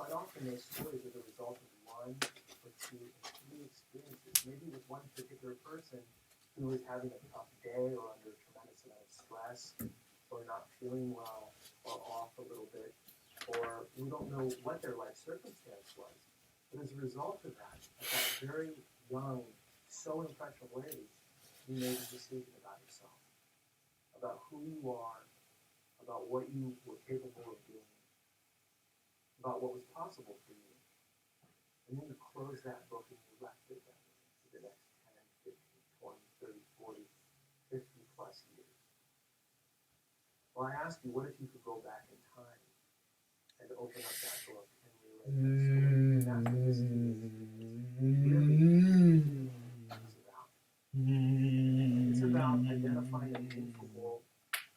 quite often those stories are the result of one or two or three experiences. Maybe with one particular person who is having a tough day or under a tremendous amount of stress or not feeling well or off a little bit, or we don't know what their life circumstance was. But as a result of that, at that very young, so impressionable age, you made a decision about yourself, about who you are, about what you were capable of doing, about what was possible for you. And then you close that book and you left it that way for the next 10, 15, 20, 30, 40, 50 plus years. Well, I ask you, what if you could go back in time and open up that book and rewrite that story? And that's what this is really it's about. It's about identifying a painful goal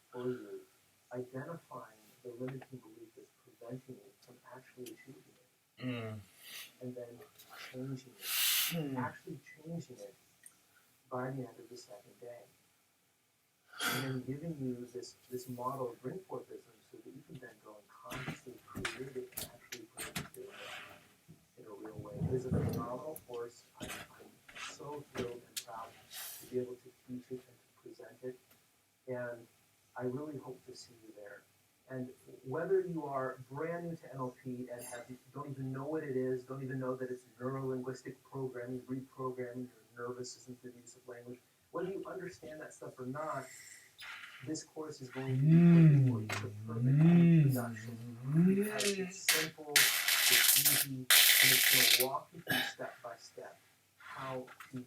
for you, identifying the limiting belief that's preventing you from actually achieving it, and then changing it, actually changing it by the end of the second day. And then giving you this model of bring forth business so that you can then go and consciously create it and actually put it into in a real way. It is a phenomenal course. I'm so thrilled and proud to be able to teach it and to present it. And I really hope to see you there. And whether you are brand new to NLP and don't even know what it is, don't even know that it's neuro-linguistic programming, reprogramming your nervous system through the use of language, whether you understand that stuff or not, this course is going to be perfect for you. It's a perfect introduction because it's simple, it's easy, and it's going to walk you through step by step how to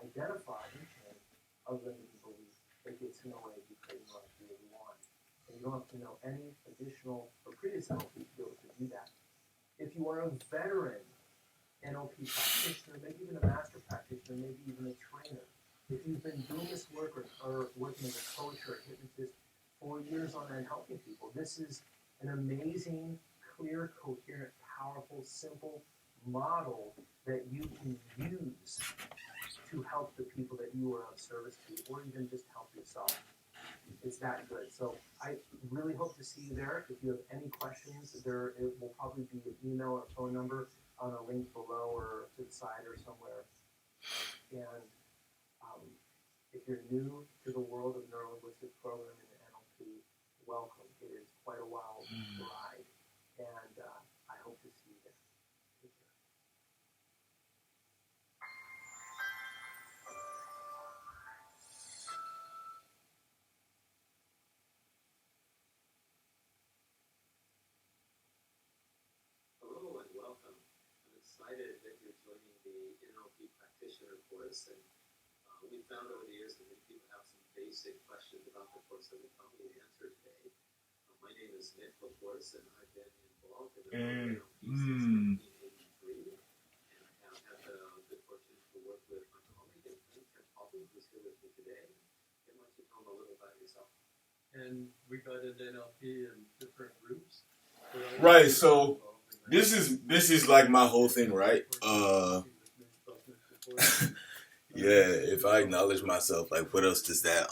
identify and change a limiting belief that gets in the way of you creating what you really want. And you don't have to know any additional or previous NLP to be able to do that. If you are a veteran NLP practitioner, maybe even a master practitioner, maybe even a trainer, if you've been doing this work or working as a coach or a hypnotist for years on end helping people, this is an amazing, clear, coherent, powerful, simple model that you can use to help the people that you are of service to, or even just help yourself. It's that good. So I really hope to see you there. If you have any questions, it will probably be an email or phone number on a link below or to the side or somewhere. And if you're new to the world of neuro-linguistic programming and NLP, welcome. It is quite a wild ride, and I hope to see you there. Take care. Hello and welcome. I'm excited that you're joining the NLP practitioner course, and we found over the years that many people have some basic questions about the course that we'll probably answer today. My name is Nick, of course, and I've been involved in the NLP since 1983, and I have had the good fortune to work with my colleague and friend Ken Paulson, who's here with me today. And why don't you tell them a little about yourself? And we got into NLP in different groups. Right, so this is like my whole thing, right? Yeah, if I acknowledge myself, like what else does that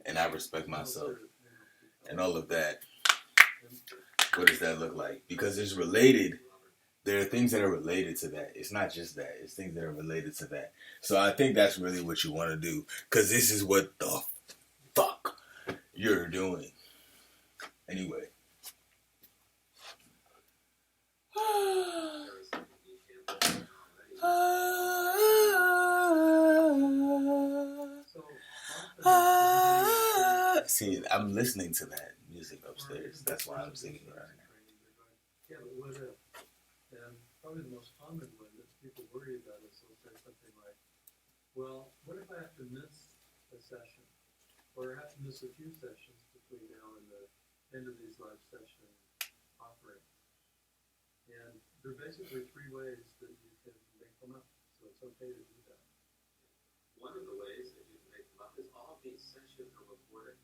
and I respect myself and all of that, what does that look like? Because it's related. There are things that are related to that. It's not just that. It's things that are related to that. So I think that's really what you want to do. Because this is what the fuck you're doing. Anyway. See, I'm listening to that music upstairs. That's why I'm singing it right now. Yeah, but what if? And probably the most common one that people worry about is they'll say something like, well, what if I have to miss a session? Or have to miss a few sessions between now and the end of these live session offerings? And there are basically three ways that you can make them up. So it's okay to do that. One of the ways that you can make them up is all of these sessions are recorded.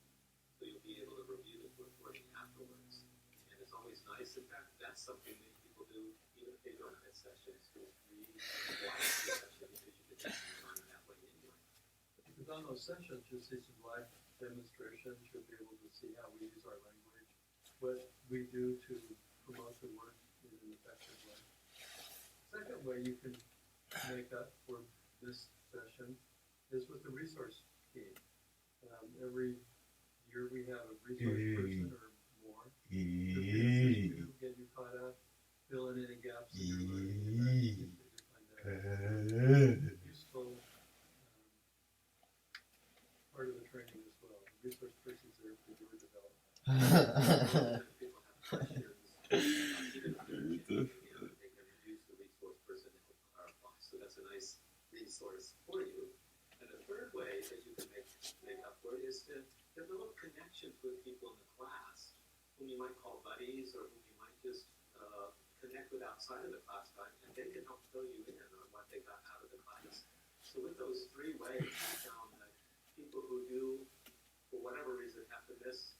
So you'll be able to review the recording afterwards. And it's always nice. In fact, that's something that people do even if they don't have sessions to read and watch the session because you can just learn that way anyway. Because on those sessions, you'll see some live demonstrations. You'll be able to see how we use our language, what we do to promote the work way you can make up for this session is with the resource team. Every year we have a resource person or more to assist you, get you caught up, fill in any gaps in your learning. Useful part of the training as well. The resource person's there for your development. People have questions, even they can use the resource person to help clarify. So that's a nice resource for you. And the third way that you can make up for it is to develop connections with people in the class whom you might call buddies or whom you might just connect with outside of the class time, and they can help fill you in on what they got out of the class. So with those three ways, we found that people who do, for whatever reason, have to miss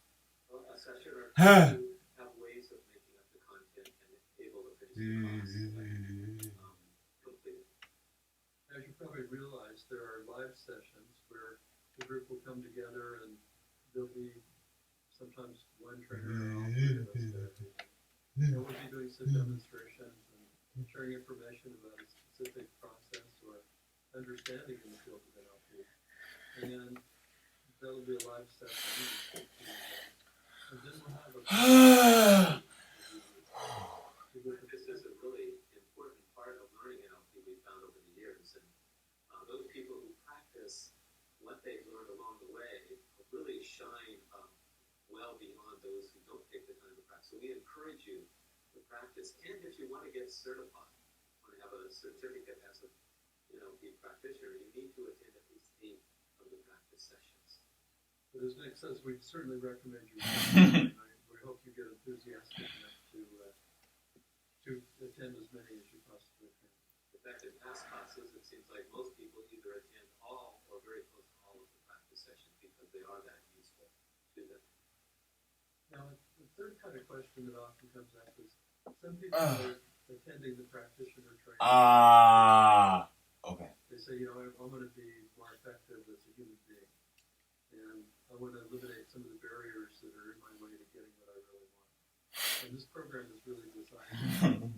a session or two have ways of making up the content and able to finish the class completely. As you probably realize, there are live sessions where the group will come together and there'll be sometimes one trainer and all three of us there. And we'll be doing some demonstrations and sharing information about a specific process or understanding in the field of NLP. And that'll be a live session. And then we'll have a This is a really important part of learning NLP we found over the years. And those people who practice what they've learned along the way really shine well beyond those who don't take the time to practice. So we encourage you to practice. And if you want to get certified, want to have a certificate as a NLP practitioner, you need to attend at least 8 of the practice sessions. But as Nick says, we certainly recommend you. We hope you get enthusiastic enough to attend as many as you possibly can. In fact, in past classes, it seems like most people either attend all or very close to all of the practice sessions because they are that useful to them. Now, the third kind of question that often comes up is some people are attending the practitioner training. Okay. They say, I'm going to be more effective as a human being. And I want to eliminate some of the barriers that are in my way to getting what I really want. And this program is really designed to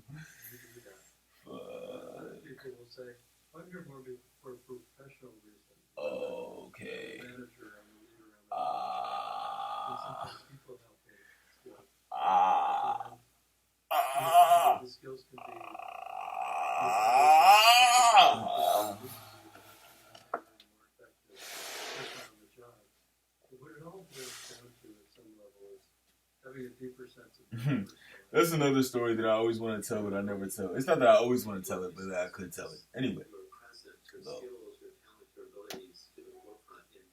do that. Other people will say, I'm here more for professional reasons. Okay. I'm a manager, I'm a leader, and sometimes people help me. The skills can be more effective on the job. But what it all boils down to at some level is having a deeper sense of purpose. That's another story that I always want to tell, but I never tell. It's not that I always want to tell it, but that I could tell it. Anyway. Your presence, your skills, your talent, your abilities to the forefront in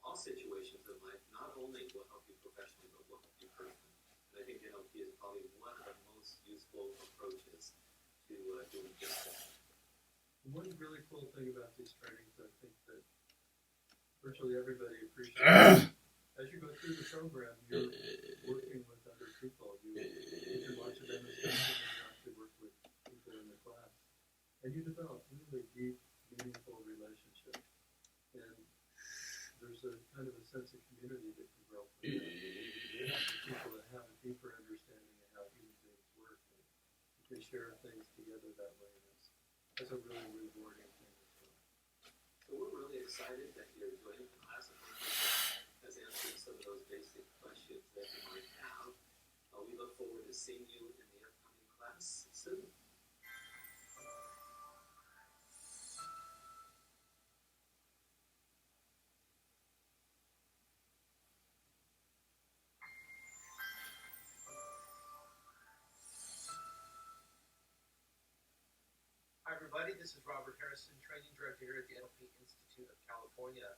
all situations of life not only will help you professionally, but will help you personally. And I think NLP is probably one of the most useful approaches to doing just that. One really cool thing about these trainings, I think that virtually everybody appreciates. As you go through the program, you're working with other people. You can watch a demonstration and you actually work with people in the class. And you develop really deep, meaningful relationships. And there's a kind of a sense of community that can grow from that. People that have a deeper understanding of how human beings work. And you can share things together that way. That's a really rewarding thing as well. So we're really excited that you're joining the class and hopefully has answered some of those basic questions that you might have. We look forward to seeing you in the upcoming class soon. Hi everybody, this is Robert Harrison, Training Director here at the NLP Institute of California.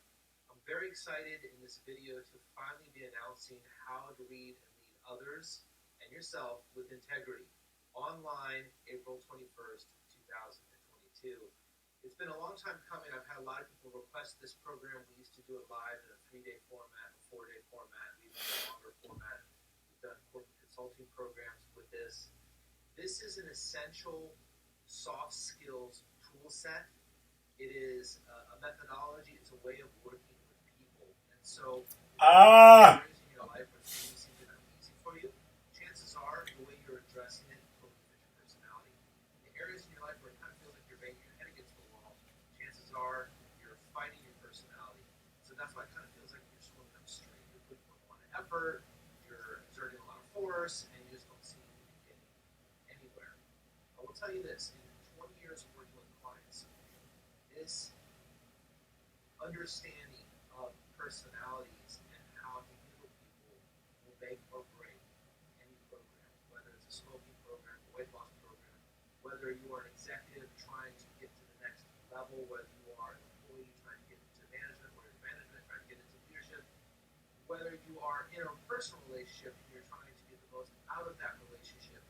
I'm very excited in this video to finally be announcing how to lead and lead others and yourself with integrity, online April 21st, 2022. It's been a long time coming. I've had a lot of people request this program. We used to do it live in a 3-day format, a 4-day format, even a longer format. We've done corporate consulting programs with this. This is an essential soft skills tool set. It is a methodology. It's a way of working with people. And so, areas in your life where things seem to be easy for you, chances are the way you're addressing it totally fits your personality. The areas in your life where it kind of feels are, you're fighting your personality. So that's why it kind of feels like you're swimming upstream. You're putting a lot of effort, you're exerting a lot of force, and you just don't seem to be getting anywhere. I will tell you this, in 20 years of working with clients, this understanding of personalities and how to handle people will make or break any program, whether it's a smoking program, a weight loss program, whether you are an executive trying to get to the next level, whether you are an employee trying to get into management, or you're management trying to get into leadership, whether you are in a personal relationship and you're trying to get the most out of that relationship,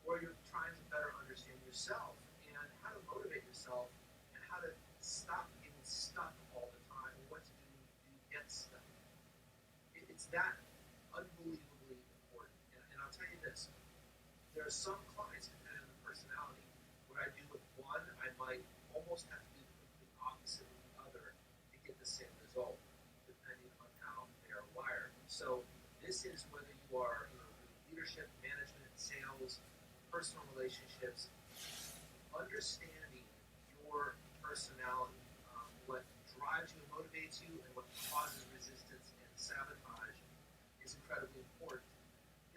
or you're trying to better understand yourself and how to motivate yourself and how to stop getting stuck all the time and what to do when you do get stuck. It's that unbelievably important. And I'll tell you this, there are some clients, depending on the personality, what I do with one, I might almost have to do the complete opposite with the other to get the same result, depending on how they are wired. So this is whether you are leadership, management, sales, personal relationships, understanding your personality, what drives you and motivates you, and what causes resistance and sabotage is incredibly important.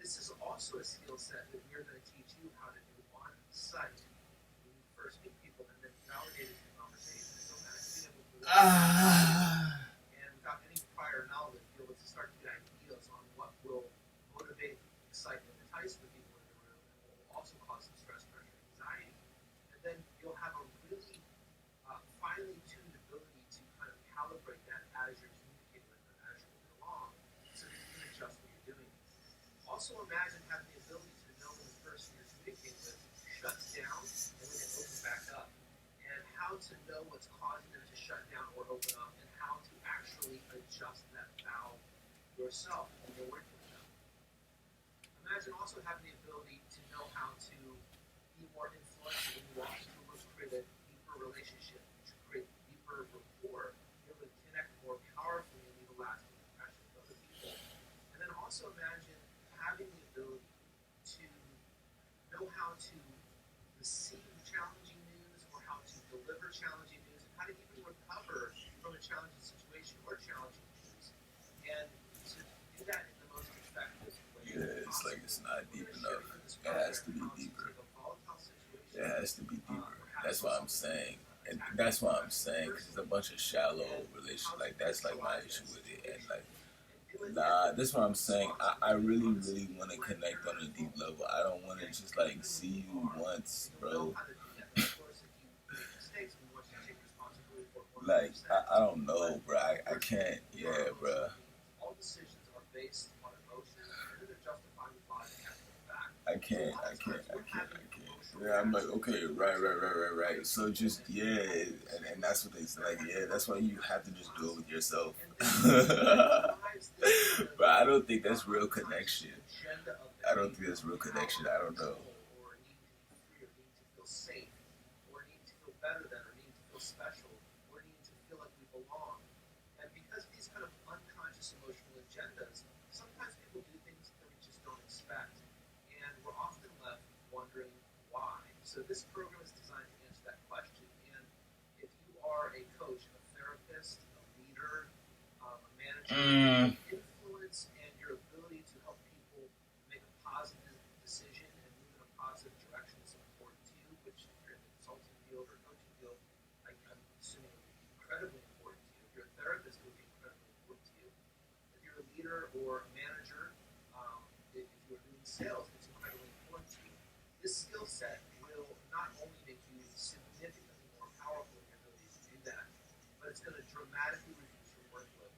This is also a skill set that we're going to teach you how to do on site when you first meet people, and then validate it through conversation. So imagine being able to and without any prior knowledge, be able to start to get ideas on what will motivate, excite, and entice the people in the room, and what will also cause some stress, pressure, anxiety. And then you'll have a really finely tuned ability to kind of calibrate that as you're communicating with them, as you're moving along, so that you can adjust what you're doing. Also imagine having the ability to know when the person you're communicating with shuts down and when they open back up, and how to know what's causing them to shut down or open up, and how to actually adjust that valve yourself when you're working with them. Imagine also having the ability to know how to be more influential when you walk into a room, create a deeper relationship, to create deeper rapport, be able to connect more powerfully and leave a lasting impression with other people. And then also imagine having the ability to know how to receive challenging news, or how to deliver challenging news, and how to even recover from a challenging situation or challenging news, and to do that in the most effective way. Yeah, it's like it's not deep enough. It has to be deeper. It has to be deeper. That's what I'm saying. And that's what I'm saying, because it's a bunch of shallow relations. Like, that's like my issue with it. And like, nah, that's what I'm saying. I really, really want to connect on a deep level. I don't want to just like see you once, bro. Like, I don't know, bro. I can't, yeah, bro. All decisions are based on emotion, and they're justified with logic after the fact. I can't. Yeah, I'm like, okay, right. So just, yeah, and that's what they say, like, yeah, that's why you have to just do it with yourself. But I don't think that's real connection. I don't think that's real connection. I don't know. Or need to be free, or need to feel safe, or need to feel better than, or need to feel special, or need to feel like we belong. And because of these kind of unconscious emotional agendas, sometimes people do things that we just don't expect, and we're often left wondering why. So this program is designed to answer that question. And if you are a coach, a therapist, a leader, a manager, influence and your ability to help people make a positive decision and move in a positive direction is important to you, which if you're in the consulting field or coaching field, I'm assuming would be incredibly important to you. If you're a therapist, it would be incredibly important to you. If you're a leader or a manager, if you're doing sales, it's incredibly important to you. This skill set will not only make you significantly more powerful in your ability to do that, but it's going to dramatically reduce your workload.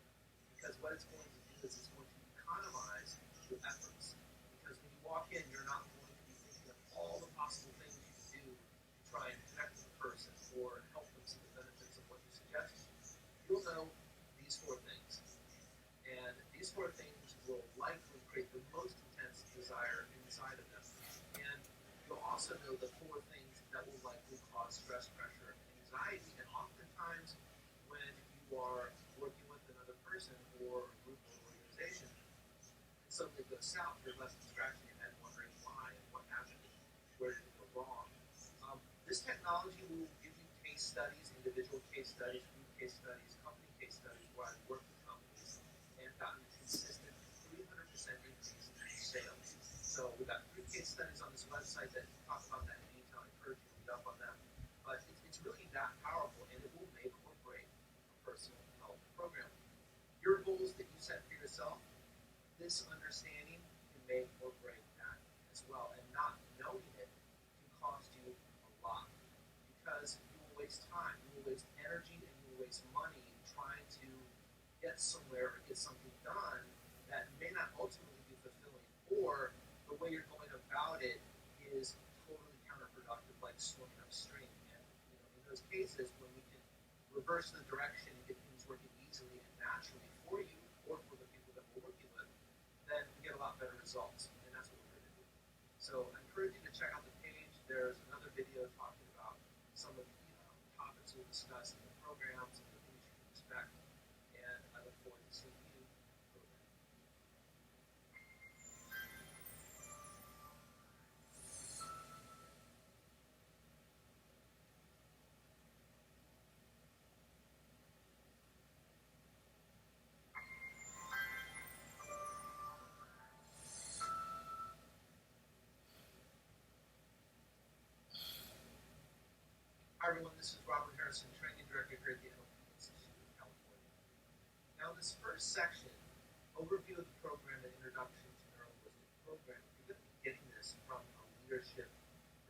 Because what it's going to do is it's going to economize your efforts. Because when you walk in, you're not going to be thinking of all the possible things you can do to try and connect with the person or help them see the benefits of what you suggest. You'll know these 4 things. And these 4 things will likely create the most intense desire inside of them. And you'll also know the 4 things that will likely cause stress, pressure, and anxiety. And oftentimes, when you are working with another person or a group or organization, and something goes south, you're left scratching your head wondering why and what happened, where did it go wrong. This technology will give you case studies, individual case studies, group case studies, company case studies where I've worked with companies and gotten consistent 300% increase in sales. So we've got 3 case studies on this website that talk about that anytime. I encourage you to read up on them. But it's really that powerful, and it will make or break a personal development program. Your goals that you set for yourself, this understanding can make or break that as well. And not knowing it can cost you a lot because you will waste time, you will waste energy, and you will waste money trying to get somewhere or get something done that may not ultimately be fulfilling, or the way you're going about it is totally counterproductive, like swimming upstream. And in those cases, when we can reverse the direction and get things working easily and naturally for you or for the people that we're working with, then we get a lot better results, and that's what we're going to do. So I encourage you to check out the page. There's another video talking about some of the topics we'll discuss in the programs and the things you can expect, and I look forward to seeing you. Hi everyone, this is Robert Harrison, Training Director here at the NLP Institute of California. Now this first section, overview of the program and introduction to neuro-linguistic programming, you're going to be getting this from a leadership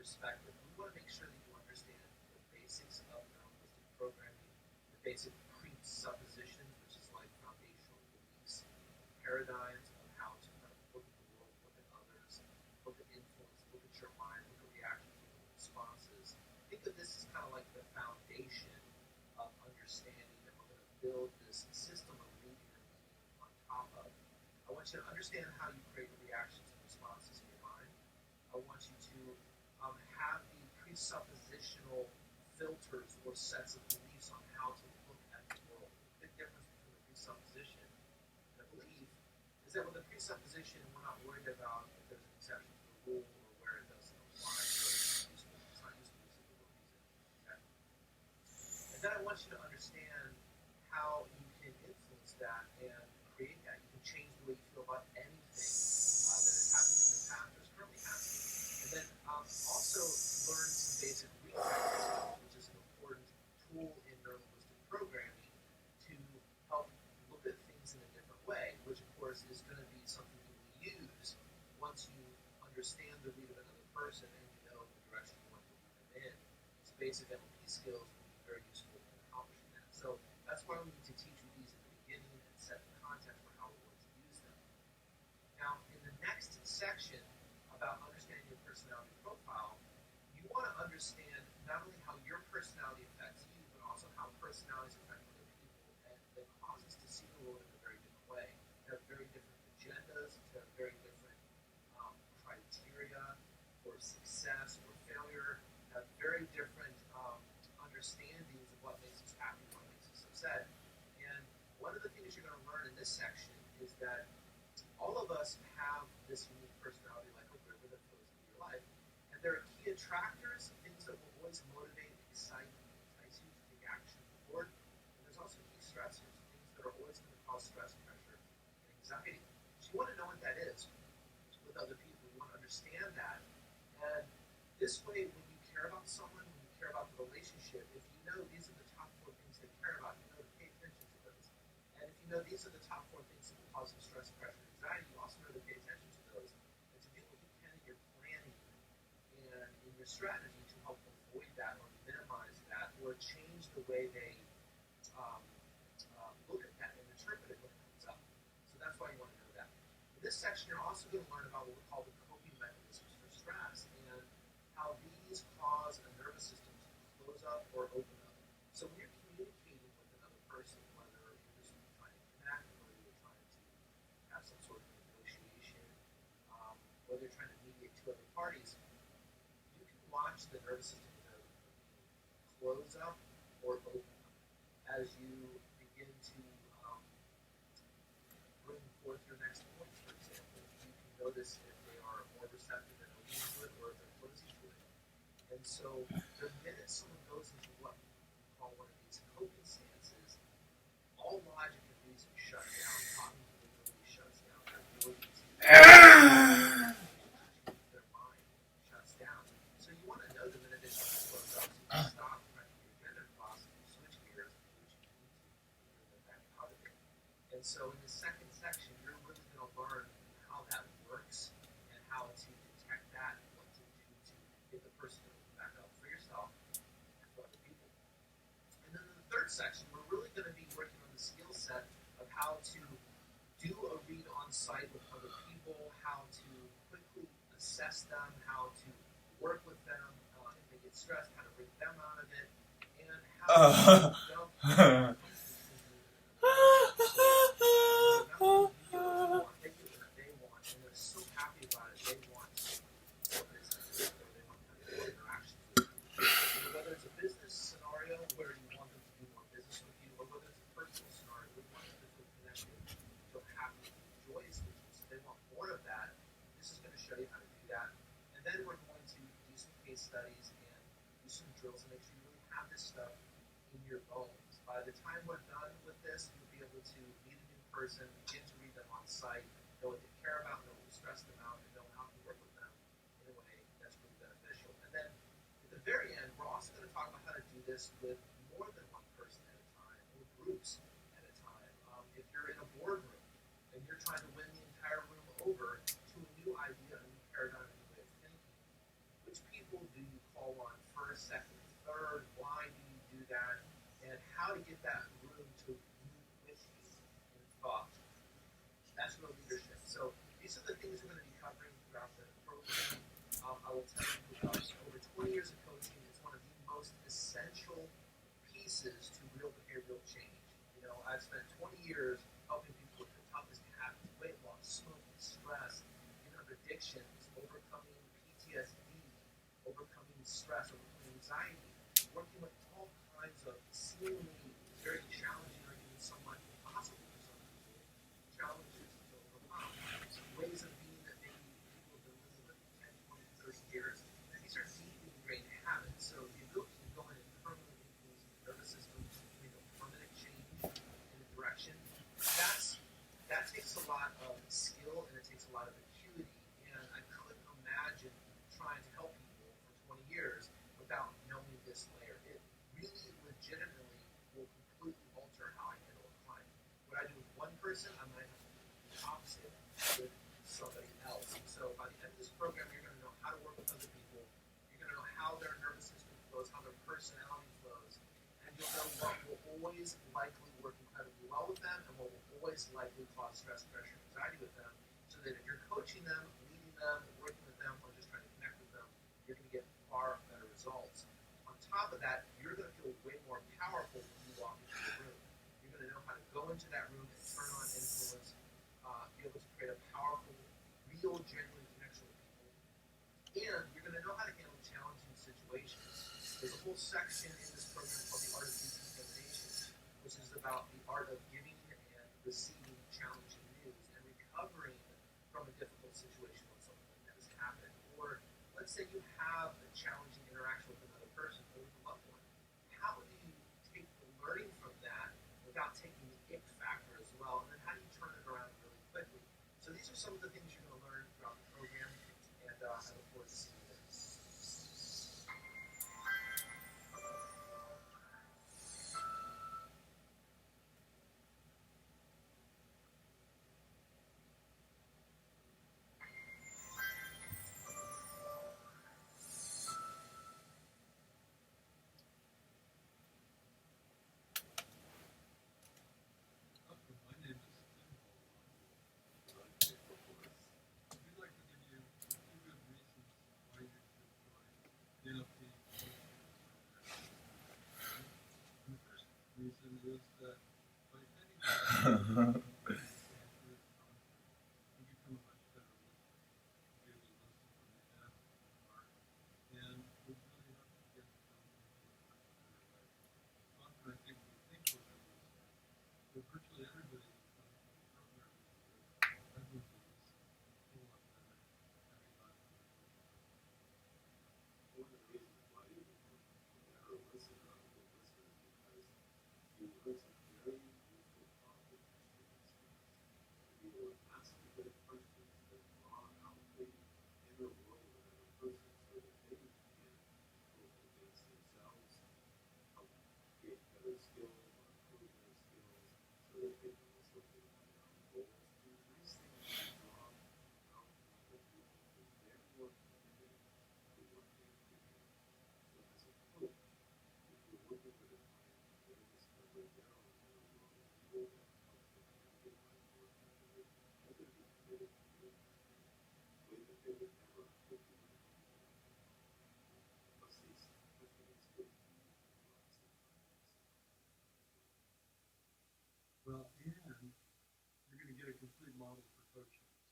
perspective. We want to make sure that you understand the basics of neuro-linguistic programming, the basic presuppositions, which is like foundational beliefs, paradigms of how to kind of look at the world, look at others, look at influence, look at your mind, look at reactions, look at responses. Think of this as kind of like the foundation of understanding that we're going to build this system of reading and meaning on top of. I want you to understand how you create reactions and responses in your mind. I want you to have the presuppositional filters or sets of beliefs on how to look at the world. The big difference between a presupposition and a belief is that with a presupposition, we're not worried about if there's an exception to the rule or where it doesn't apply. It's not useful to the reason. Okay? And then I want you to understand how you can influence that and create that. You can change the way you feel about anything that has happened in the past or is currently happening. And then also learn some basic reflex, which is an important tool in neuro-linguistic programming to help look at things in a different way, which of course is going to be something you will use once you understand the read of another person and you know the direction you want to lead them in. These basic NLP skills will be very useful in accomplishing that. So that's why we need to teach you these at the beginning and set the context for how we're going to use them. Now, in the next section about understanding your personality profile, you want to understand not only how your personality affects you, but also how personalities affect other people, and they cause us to see the world in a very different way. They have very different agendas, they have very different criteria for success or failure, have very different understandings of what makes us happy, what makes us upset. And one of the things you're going to learn in this section is that all of us have this unique personality like a river that flows through your life. And there are key attractors, things that will always motivate, excite, entice you to take action forward. And there's also key stressors, things that are always going to cause stress, pressure, and anxiety. So you want to know what that is with other people. You want to understand that. And this way, when you care about someone, when you care about the relationship, if you know these are the top 4 things they care about, you know to pay attention to those. And if you know these are the top 4 things that will cause you stress, pressure, and anxiety, you also know to pay attention to those and to do what you can in your planning and in your strategy to help avoid that or minimize that or change the way they look at that and interpret it when it comes up. So that's why you want to know that. In this section, you're also going to learn about what we call the coping mechanisms for stress and how these cause a nervous system to close up or open up. So when you're communicating with another person, whether you're just trying to connect, whether you're trying to have some sort of negotiation, whether you're trying to mediate two other parties, you can watch the nervous system close up or open up as you begin to bring forth your next point, for example. You can notice if they are more receptive and open to it or if they're closing to it. And so the minute someone goes into what we call one of these coping stances, all logic and reason shuts down, cognitive ability shuts down, their ability to their mind shuts down. So you want to know the minute it slows up, so you stop trying to get agenda across and you switch gears and do what you need to get back out of it. And so in the second section, you're really going to learn how that works and how to detect that and what to do to get the person to open back up for yourself and for other people. And then in the third section, we're really going to be working on the skill set of how to do a read on site with other people, how to quickly assess them, how to work with them if they get stressed, how to bring them out of it, and how to don't they get what they want, and they're so happy about it. They want business, or they want interactions with you. Whether it's a business scenario where you want them to do more business with you, or whether it's a personal scenario where you want them to feel connected, feel happy, joyous with you. So they want more of that. This is going to show you how to do that. And then we're going to do some case studies and do some drills and make sure you really have this stuff in your bones. By the time we're done with this, you'll be able to meet a new person, begin to read them on site, know what they care about, know what will stress them out, and know how to work with them in a way that's really beneficial. And then at the very end, we're also going to talk about how to do this with more than one person at a time, or groups at a time. If you're in a boardroom and you're trying to win the entire room over to a new idea, a new paradigm, a new way of thinking, which people do you call on first, second, third? Why do you do that? And how to get that room to move with you in thought. That's real leadership. So these are the things we're going to be covering throughout the program. I will tell you about over 20 years of coaching. It's one of the most essential pieces to real behavioral change. You know, I've spent 20 years helping people with the toughest habits, weight loss, smoking, stress, addictions, overcoming PTSD, overcoming stress, overcoming anxiety, working with all kinds of seemingly very challenging or even somewhat impossible for some people challenges to overcome. Some ways of being that maybe people have been living with 10, 20, 30 years. And these are deep ingrained habits. So the ability to go in and permanently influence the nervous system, make a permanent change in a direction, that takes a lot of skill and it takes a lot of acuity. And I couldn't imagine trying to help people for 20 years without knowing this layer. It really legitimately will completely alter how I handle a client. What I do with one person, I might have to do the opposite with somebody else. So by the end of this program, you're going to know how to work with other people. You're going to know how their nervous system flows, how their personality flows. And you'll know what will always likely work incredibly well with them and what will always likely cause stress, pressure, and anxiety with them. So that if you're coaching them, leading them, working with them, or just trying to connect with them, you're going to get far better results. On top of that, you're going to feel way more powerful when you walk into the room. You're going to know how to go into that room and turn on influence, be able to create a powerful, real, genuine connection with people. And you're going to know how to handle challenging situations. There's a whole section in this program called the Art of Decontamination, which is about the art of giving and receiving challenging news and recovering from a difficult situation when something like that has happened. Or let's say you have a challenging interaction with another person or with a loved one. How do you take the learning from that without taking the ick factor as well? And then how do you turn it around really quickly? So these are some of the things you're going to learn throughout the program, and I look forward to seeing you there. My name is Tim Baldwin. We'd like to give you two good reasons why you should join the NLP coaching program. And the first reason is that by attending the program, you become a much better listener. You're able to listen from the head and the heart, and it really helps you get to know people in a much better way. Often I think we think we're good listeners, but virtually everybody that comes to the program is good. Everyone will listen a whole lot better having gone through the coaching program. One of the reasons why you become a better listener, a good listener, is because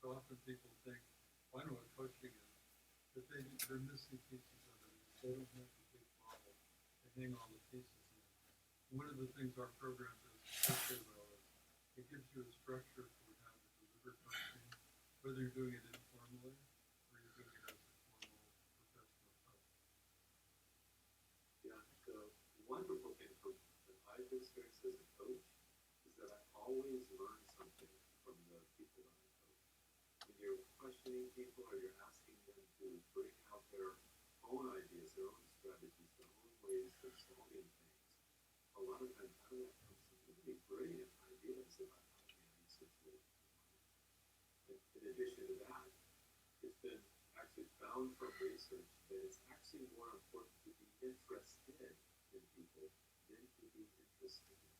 So often people think, well, I know what coaching is, but they're missing pieces of it. They don't have the big model to hang all the pieces in. One of the things our program does especially well is it gives you a structure for how to deliver coaching, whether you're doing it informally or you're doing it as a formal professional coach. Yeah, the wonderful thing that I've experienced as a coach is that I always learn something from the people that I coach. When you're questioning people or you're asking them to bring out their own ideas, their own strategies, their own ways of solving things, a lot of times out of that comes some really brilliant ideas about how to manage situations. In addition to that, it's been actually found from research that it's actually more important to be interested in people than to be interested in.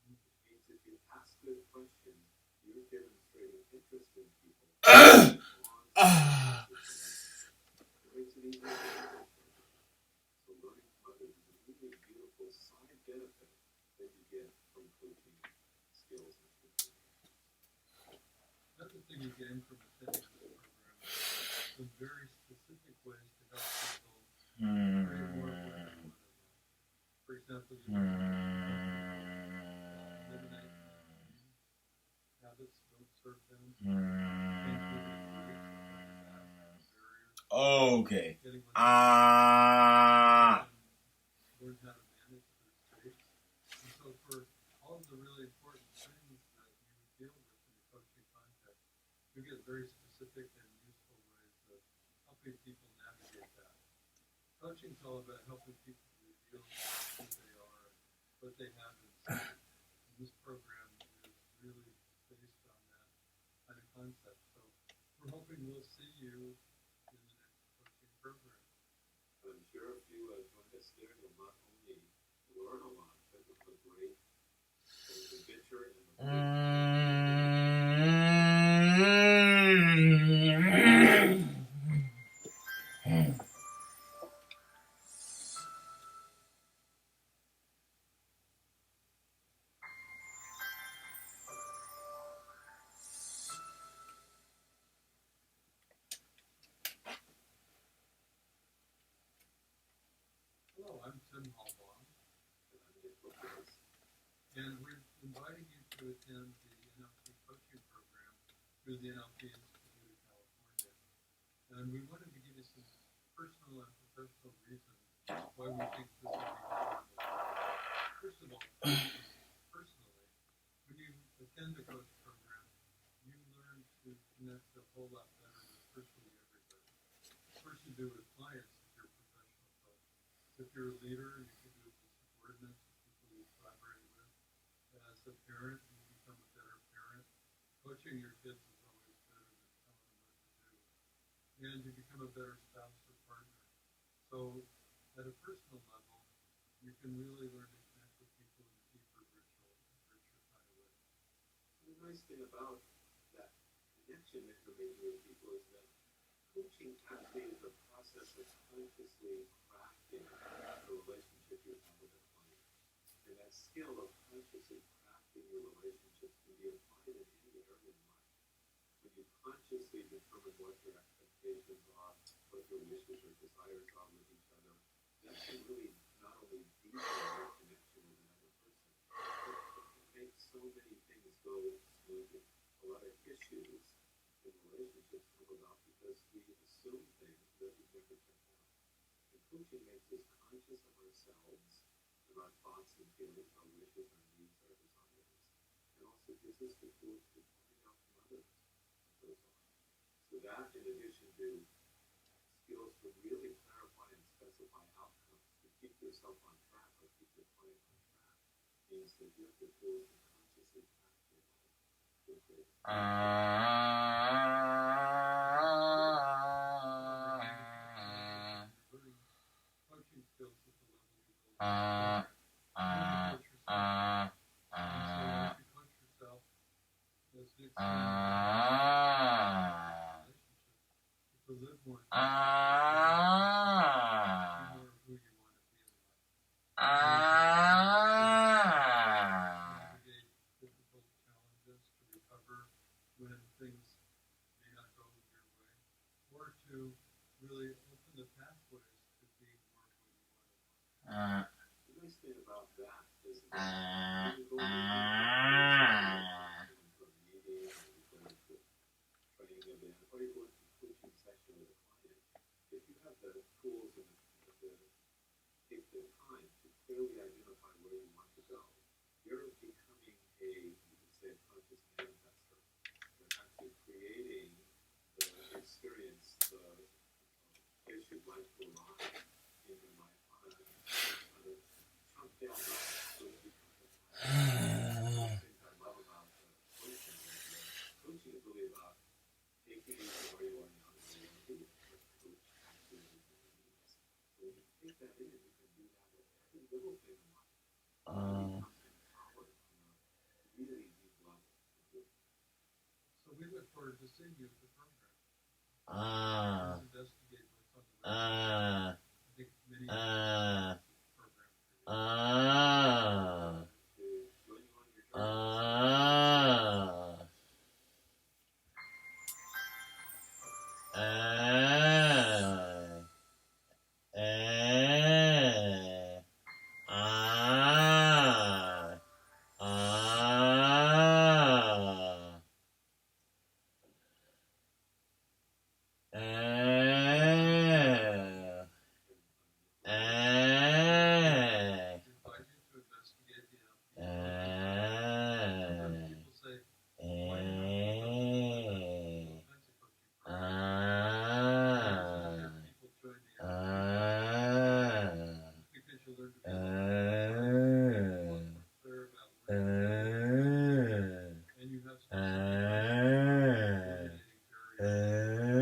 Which means if you ask good questions, you're demonstrating interest in people. It makes it easier to learn. So learning from others is a really beautiful side benefit that you get from coaching skills and people. Another thing you gain from attending this program is some very specific ways to help people create more of what they want in life. For example, you eliminate habits that don't serve them, things with their barriers, Okay. getting what learn how to manage their space. And so for all of the really important things that you deal with in the coaching context, you get very specific and useful ways of helping people navigate that. Coaching is all about helping people reveal who they are and what they have inside. And this program is really based on that kind of concept. So we're hoping we'll see you in the next coaching program. I'm sure if you join us there, you'll not only learn a lot, but you'll have a great adventure and Hello, I'm Tim Hallbaum, I'm Nick LaPierce. and we're inviting you to attend the NLP coaching program through the NLP Institute of California. And we wanted to give you some personal and professional reasons why we think this will be valuable. First of all, personally, when you attend the coach program, you learn to connect a whole lot better with virtually everybody. First, you do with clients if you're a professional coach. If you're a leader, you can do it with subordinates, people you collaborate with. As a parent, you become a better parent. Coaching your kids is always better than telling them what to do. And you become a better spouse or partner. So, at a personal level, you can really learn to connect with people in a deeper, richer kind of way. The nice thing about that connection that you're making with people is that coaching actually is a process of consciously crafting the relationship you have with a client. And that skill of consciously crafting your relationships can be applied in any area in life. When you consciously determine what your expectations are, what your wishes or desires are with each other, that can really not only deepen your connection with another person, but it can make so many things go smoothly. A lot of issues in relationships come about because we assume things that we never check out. And coaching makes us conscious of ourselves and our thoughts and feelings, our wishes, our needs, our desires, and also gives us the tools to find out from others what those are. So that, in addition to skills to really clarify and specify outcomes, to keep yourself on track or keep your client on track, means that you have the tools to consciously craft your life to a greater Coaching skills at the level you go. You coach yourself. And so as you coach yourself, as Nick said, relationship, to live more, more of who you want to be in life. Navigate difficult challenges, to recover when things So we look forward to seeing you at the program. Ah. Please investigate what's on the website. I think many program for invite you to investigate the NLP. Sometimes people say, why not? All kinds of coaching programs. People join the NLP because you learn to be more clear about where you're going. And you have specific illuminating areas where you want to go.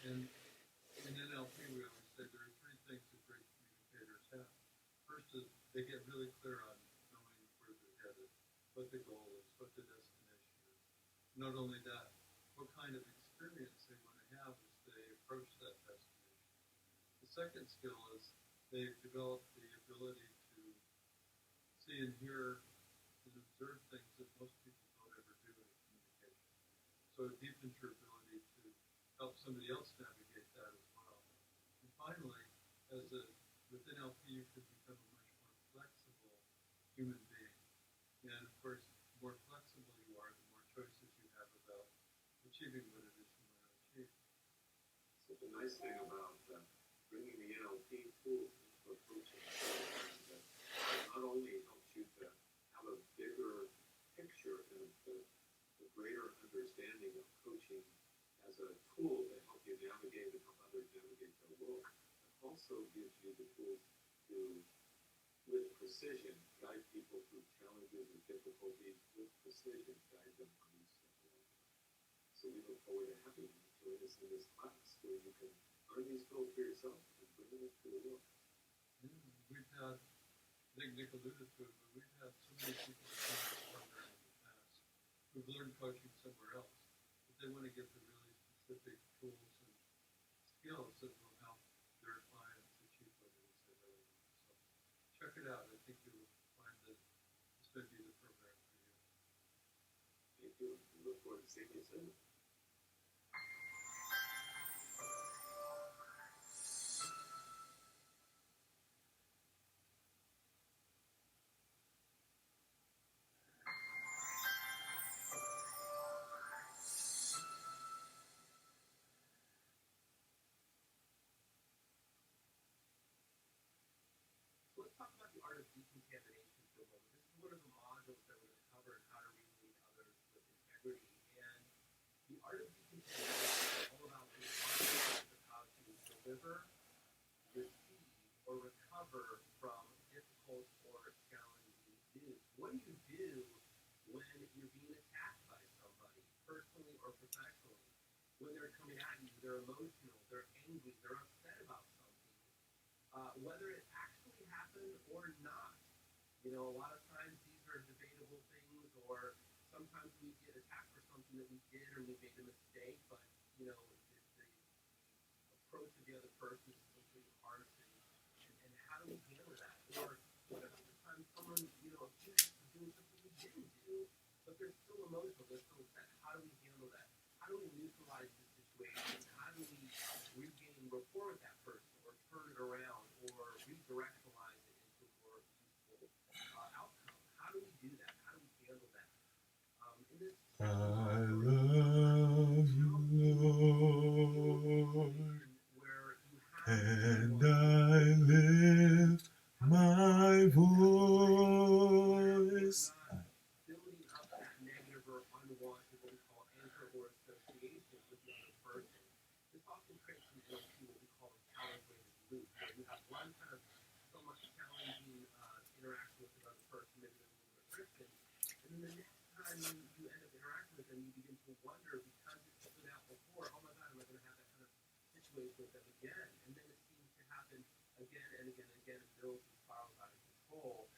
And in NLP, we always say there are three things that great communicators have. First is they get really clear on knowing where they're headed, what the goal is, what the destination is. Not only that, what kind of experience they want to have as they approach that destination. The second skill is they've developed the ability to see and hear and observe things that most people don't ever do in communication. So it deepens your ability to help somebody else navigate that as well. And finally, with NLP, you can become a much more flexible human being. And of course, the more flexible you are, the more choices you have about achieving what it is you want to achieve. So the nice thing about bringing the NLP tools into a coaching is that it not only helps you to have a bigger picture and a greater understanding of coaching as a tool to help you navigate and help others navigate their world, it also gives you the tools to, with precision, guide people through challenges and difficulties, with precision, guide them on each step of the way. So we look forward to having you join us in this class where you can learn these tools for yourself and bring them to the world. Yeah, we've had, I think Nick alluded to it, but we've had so many people come to this program in the past who've learned coaching somewhere else, but they want to get the really specific tools and skills that will help their clients achieve what it is they really want. So check it out. I think you'll find that this may be the program for you. Thank you. We look forward to seeing you soon. Let's talk about the art of decontamination for a moment. This is one of the modules that we're going to cover in how to really lead others with integrity. And the art of decontamination is all about the concept of how to deliver, receive, or recover from difficult or challenging news. What do you do when you're being attacked by somebody, personally or professionally? When they're coming at you, they're emotional, they're angry, they're upset about something. Whether it actually happen or not. You know, a lot of times these are debatable things, or sometimes we get attacked for something that we did or we made a mistake, but, you know, the approach of the other person is completely harsh, and how do we handle that? Or what about the time someone, you know, accused us of doing something we didn't do, but they're still emotional, they're still upset. How do we handle that? How do we neutralize the situation? How do we regain rapport with that person, or turn it around, or redirectionalize it into a more useful outcome? How do we do that? How do we handle that? In this I love you, Lord, where you have and I lift my voice. building up that negative or unwanted, what we call anchor or association with the other person. This often creates an NLP, what we call a calibrated loop, where you have one kind of somewhat challenging interaction with another person, maybe there's a little bit of friction, and then the next time you end up interacting with them, you begin to wonder, because it stood out before, oh my God, am I going to have that kind of situation with them again? And then it seems to happen again and again and again, and builds and spirals out of control.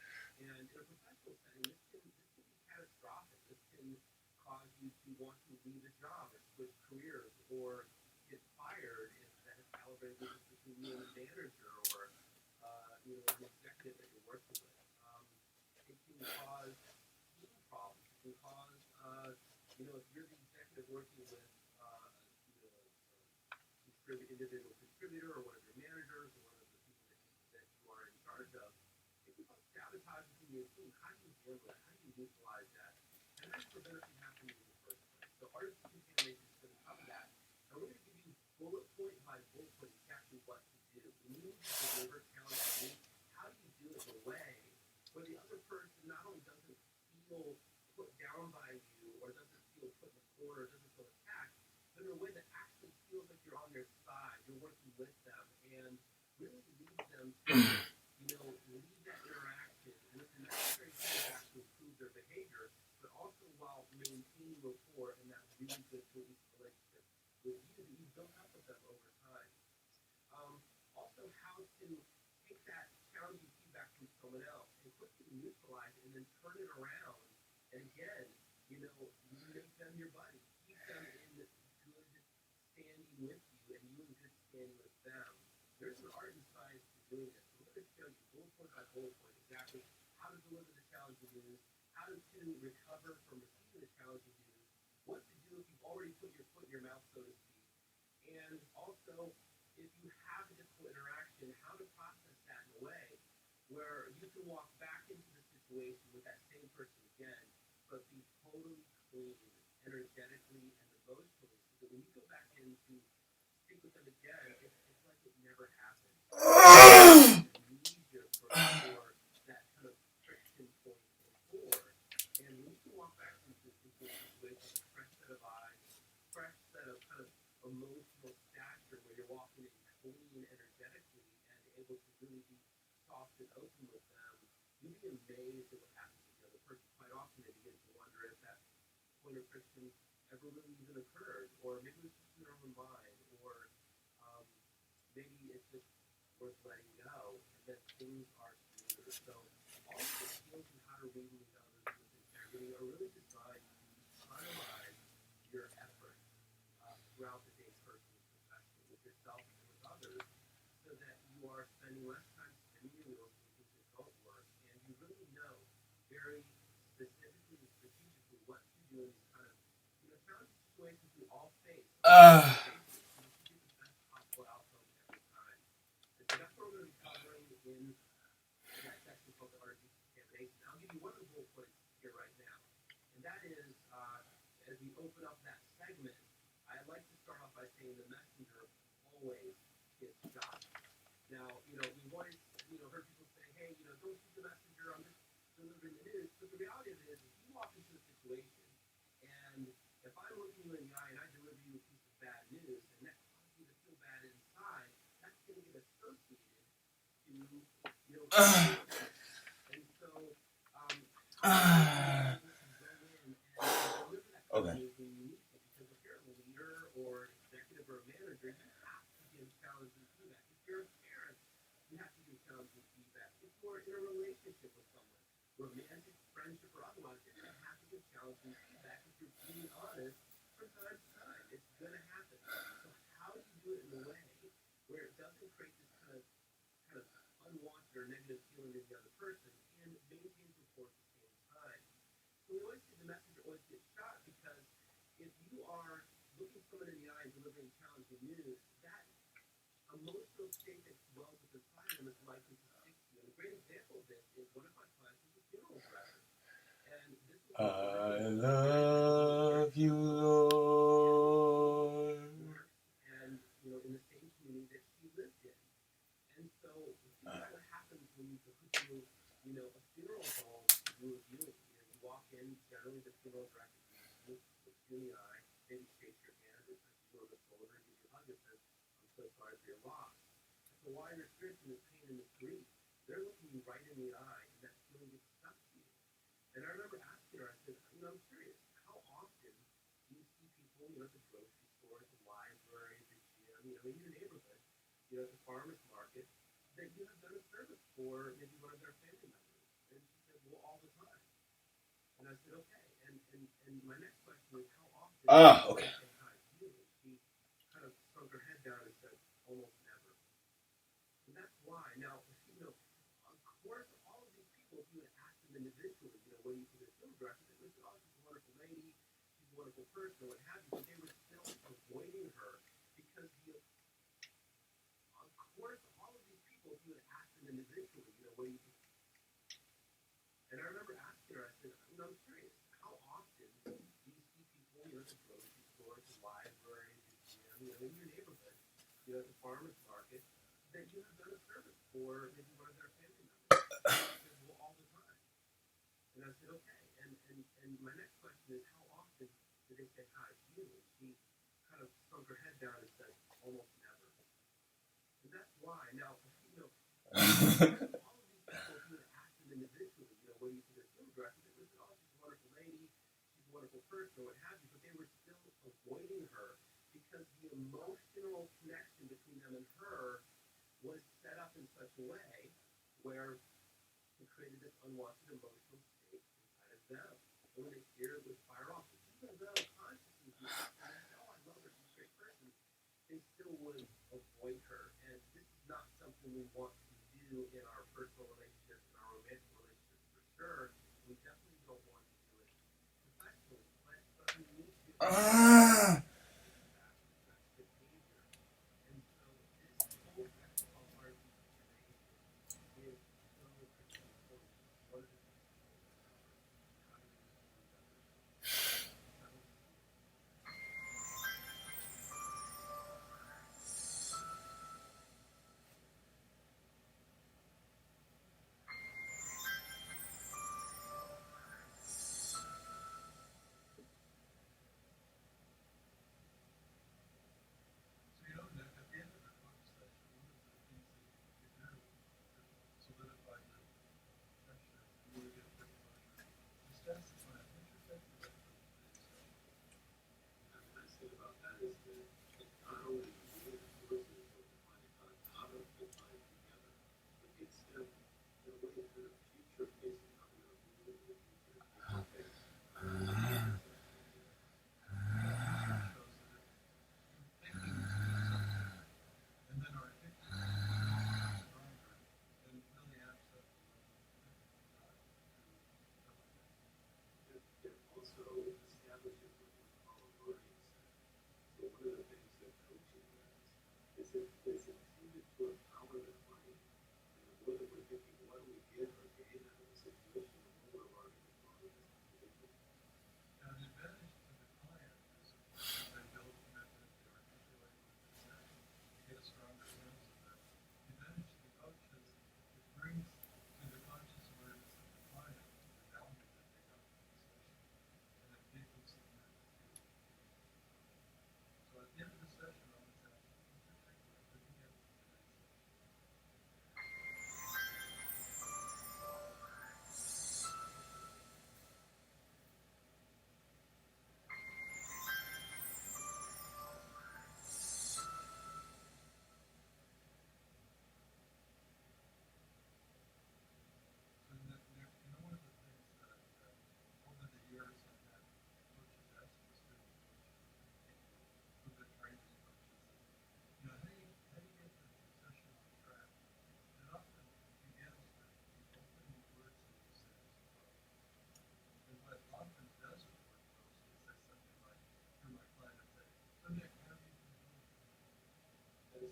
And in a professional setting, this can be catastrophic. This can cause you to want to leave a job, or switch careers, or get fired if that is calibrated between you and a manager, or you know, an executive that you're working with. It can cause team problems. It can cause, you know, if you're the executive working with, you know, individual contributor, or one of your managers, or one of the people that you are in charge of, it can cause sabotage within your team. How do you handle that? How do you neutralize that? And how do you prevent it from happening in the first place? So artist contamination is going to cover that. And we're going to give you bullet point by bullet point exactly what to do. When you need to deliver challenging news, how do you do it in a way where the other person not only doesn't feel put down by you, or doesn't feel put in a corner, or doesn't feel attacked, but in a way that actually feels like you're on their side, you're working with them, and really lead them to, you know, lead that interaction with the necessary feedback to improve their behavior, but also while maintaining rapport and that really good cohesive relationship with you that you've built up with them over time. Also, how to take that challenging feedback from someone else and quickly neutralize it, and then turn it around. And again, you know, you make them your buddy. Keep them in good standing with you, and you in good standing with them. There's an art and science to doing this. So we're going to show you bullet point by bullet point exactly how to deliver the challenging news, how to recover from receiving the challenging news, what to do if you've already put your foot in your mouth, so to speak, and also, if you have a difficult interaction, how to process that in a way where you can walk back into the situation with that same person again, but be totally clean, energetically and emotionally, so that when you go back in to speak with them again, it's like it never happened. Amnesia for that kind of friction point before. And when you can walk back into a situation with a fresh set of eyes, fresh set of kind of emotional stature, where you're walking in clean energetically and able to really be soft and open with them, you'd be amazed at what happens with the other person. Quite often they begin to wonder if that point of friction ever really even occurred, or maybe it's just in their own mind, or maybe it's just worth letting go, and then things are smoother. So all of the skills and how to read and lead others with integrity are really designed to economize your effort throughout the day, personally, professionally, with yourself and with others, so that you are spending less time spinning your wheels doing things that don't work, and you really know very specifically and strategically what to do in these kind of, you know, challenging situations we all face. To get the best possible outcome every time. And so that's what we're going to be covering in that section called the art of decontamination. I'll give you one of the bullet points here right now, and that is, as we open up that segment, I like to start off by saying the messenger always gets shot. Now, you know, we've always, you know, heard people say, hey, you know, don't shoot the messenger, I'm just delivering the news. But the reality of it is, if you walk into a situation, and if I'm looking you in the eye and I deliver you a piece of bad news, and that causes you to feel bad inside, that's going to get associated to, you know, and so, how do you go in and deliver that kind of news when you need to? Because if you're a leader or executive or a manager, you have to give challenging feedback. If you're a parent, you have to give challenging feedback. If you're relationship with someone, romantic, friendship, or otherwise, you're gonna have to give challenging feedback if you're being honest from time to time. It's gonna happen. So how do you do it in a way where it doesn't create this kind of unwanted or negative feeling to the other person and maintains rapport at the same time? So we always see the messenger always gets shot because if you are looking someone in the eye and delivering challenging news, that emotional state that dwells inside them is likely to stick to you. And a great example of this is one of my clients was a funeral director. And this was I love you, Lord. and in the same community that she lived in. And so this is what happens when you go to a funeral home to do a viewing. You walk in, generally the funeral director looks you in the eye, maybe shakes your hand, or touches you on the shoulder, gives you a hug, and says, "I'm so sorry for your loss." So while you're experiencing this pain and this grief, they're looking you right in the eye, and that feeling gets stuck to you. And I remember asking her, I said, I'm curious, how often do you see people, at the grocery store, at the library, at the gym, in your neighborhood, at the farmer's market, that you have done a service for maybe one of their family members? And she said, well, all the time. And I said, okay. And my next question is, how often Okay. do you say hi to you? And she kind of sunk her head down and said, almost never. And that's why. Now, of course, all of these people, if you would ask them individually, what do you think of the film director, they would say, oh, she's a wonderful lady, she's a wonderful person, or what have you, but they were still avoiding her because of course, all of these people, if you would ask them individually, what do you think? And I remember asking her, I said, I'm curious, how often do you see people, at the grocery store, at the library, at the gym, in your neighborhood, at the farmer's market, that you have done a service for maybe one of their family members? She said, well, all the time. And I said, okay. And my next question is, how often do they say hi to you? And she kind of sunk her head down and said, almost never. And that's why. Now, all of these people, if you would ask them individually, what do you think of the film director, they would say, oh, she's a wonderful lady, she's a wonderful person, or what have you, but they were still avoiding her because the emotional connection between them and her was set up in such a way where it created this unwanted emotional state inside of them. And when they hear it would fire off, even though consciously, oh, I love her, she's a great person, they still would avoid her. And this is not something we want to do in our personal relationships, in our romantic relationships for sure. We definitely don't want to do it professionally, but we need to that behavior. And so this whole section of our decontamination is so critically important. One of the things we will cover, how do we use others? How do we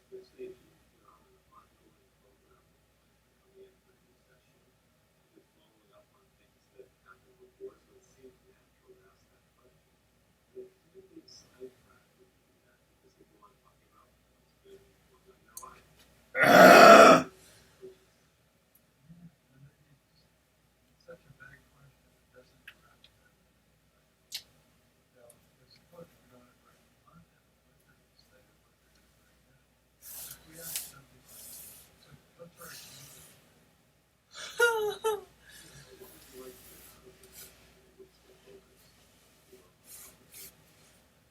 especially if you're on an ongoing program coming in for a new session, you're following up on things that happened before, so it seems natural to ask that question. But typically sidetracked when you do that because they go on talking about what's good and what's not in their life. It's such a vague question, it doesn't grasp that. As a coach, we don't have right content, what they're going to say, or what they're going to bring in. If we ask something like, so what's our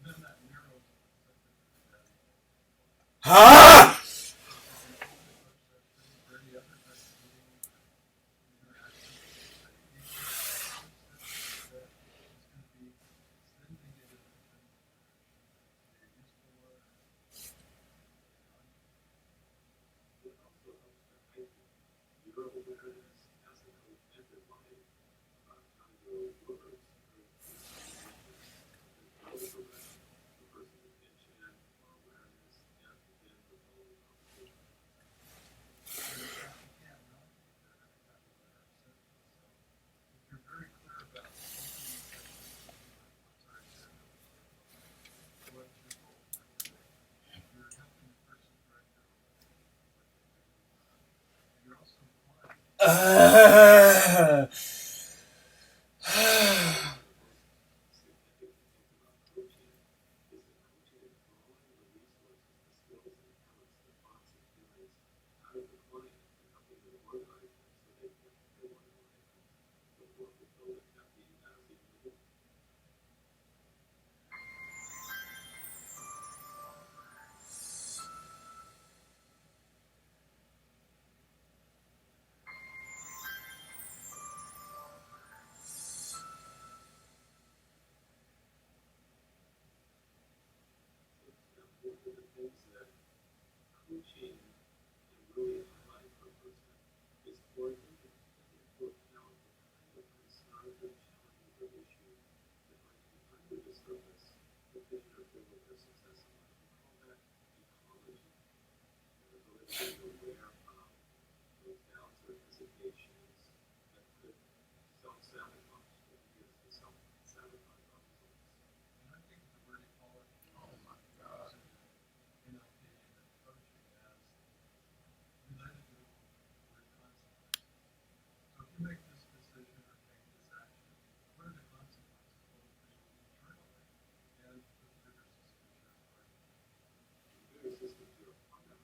then that narrows Ah! Your awareness as a coach and your mind how your words the person's attention or awareness and begin the following conversation. if you're very clear about what's your goal, you're helping the person direct their and you're also applying. Significant things about coaching is that coaching is drawing the resources, the skills and talents, the thoughts and feelings out of the client and helping them organize them so they can feel more fulfilled and happy as individuals. One of the things that coaching can really highlight for a person is for them to take into account the kind of concerns or challenges or issues that might be under the surface that could interfere with their success in life. We call that ecology, the ability to be aware of those doubts or hesitations that could self-sabotage, that lead us to self-sabotage our results. And I think the word ecology, oh my God, NLP and coaching as related to the word consequences. So if you make this decision or take this action, what are the consequences both for you internally and with the bigger system you're a part of? The bigger systems you're a part of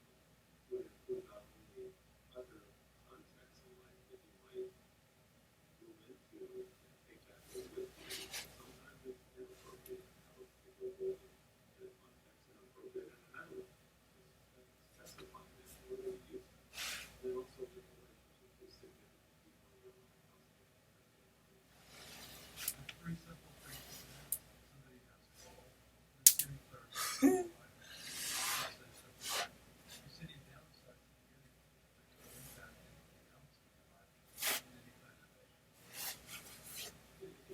would include not only other contexts in life that you might move into and take that role with you. Sometimes it's inappropriate to have a particular role in a context and appropriate in another. Specifying that in order to use it. And then also with relationships with significant people in your life. There's three simple things to do. Somebody has a goal, they're getting clarity. You see any downsides to getting there's no impact anything else in your life in any kind of way.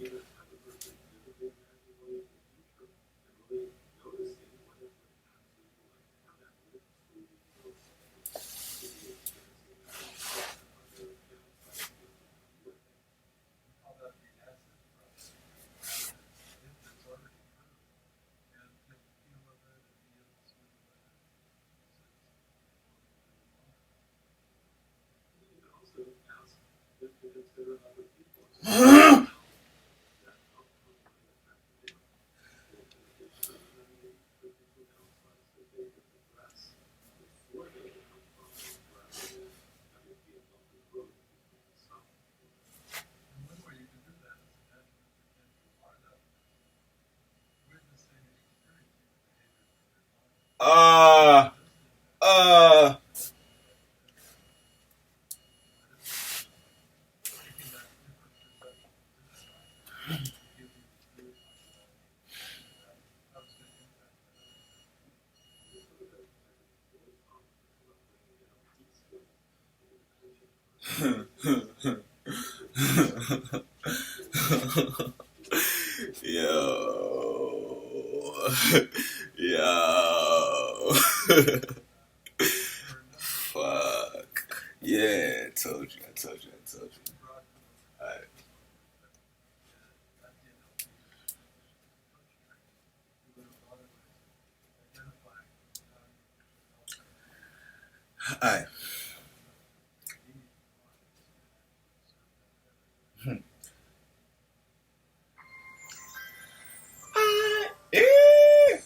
Either have a person vividly imagine what is the future and really noticing what it would absolutely like to have that with truly feel to be experiencing that other downsides with it. We call that the acid process. If it's already true, and get the feel of it and be able to swim with it, You can also ask them to consider other people. That outcome might affect them. Or in addition, maybe potential downsides that they could address before they become problems rather than having to be a bumpy road that people can stop. and one way you can do that is imagine that you're part of witnessing and experiencing the behaviors of your mind. Taking that different perception to that mind give you really possibility that how it's going to impact that. This is what I really confident about bringing NLP skills into the coaching. Yo. Yo. Yeah, I told you. Alright. Alright.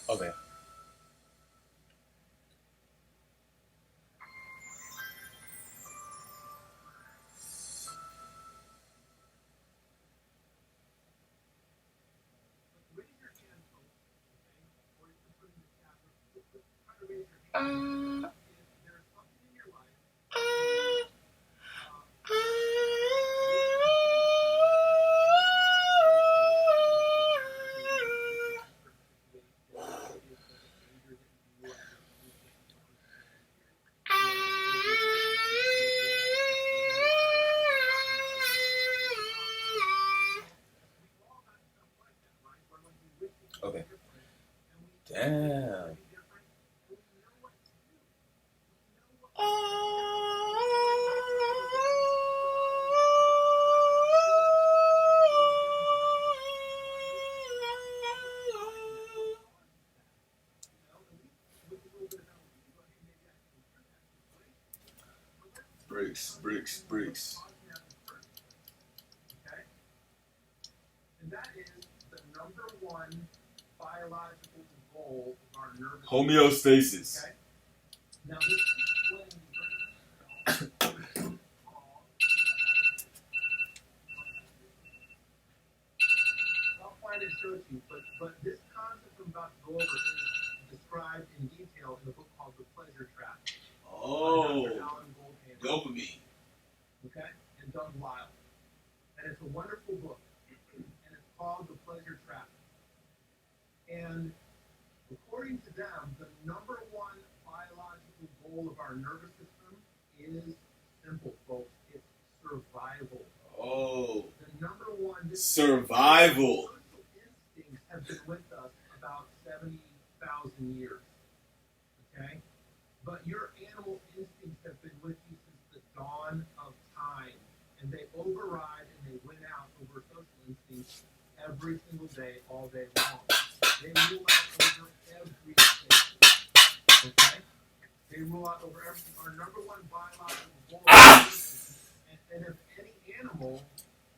Okay. Raise your hand, folks, okay? Or you can put in the chat room. Try to raise your hand. If there's something in your life, Okay. Damn. Bricks. Okay? And that is the number one biological goal of our nervous system. Homeostasis. Okay? Now this explains I'll find it and show it to you, but this concept I'm about to go over is described in detail in a book called The Pleasure Trap. Oh, By Dr. Alan Goldhamer. dopamine. Okay? And Doug Weil. And it's a wonderful book. And it's called The Pleasure Trap. And according to them, the number one biological goal of our nervous system is simple, folks. It's survival. Oh, The number one survival. social instincts have been with us about 70,000 years. Okay? But your animal instincts have been with you since the dawn of time. And they override and they win out over social instincts every single day, all day long. They rule out over everything. Okay? They rule out over everything. Our number one biological goal is, and if any animal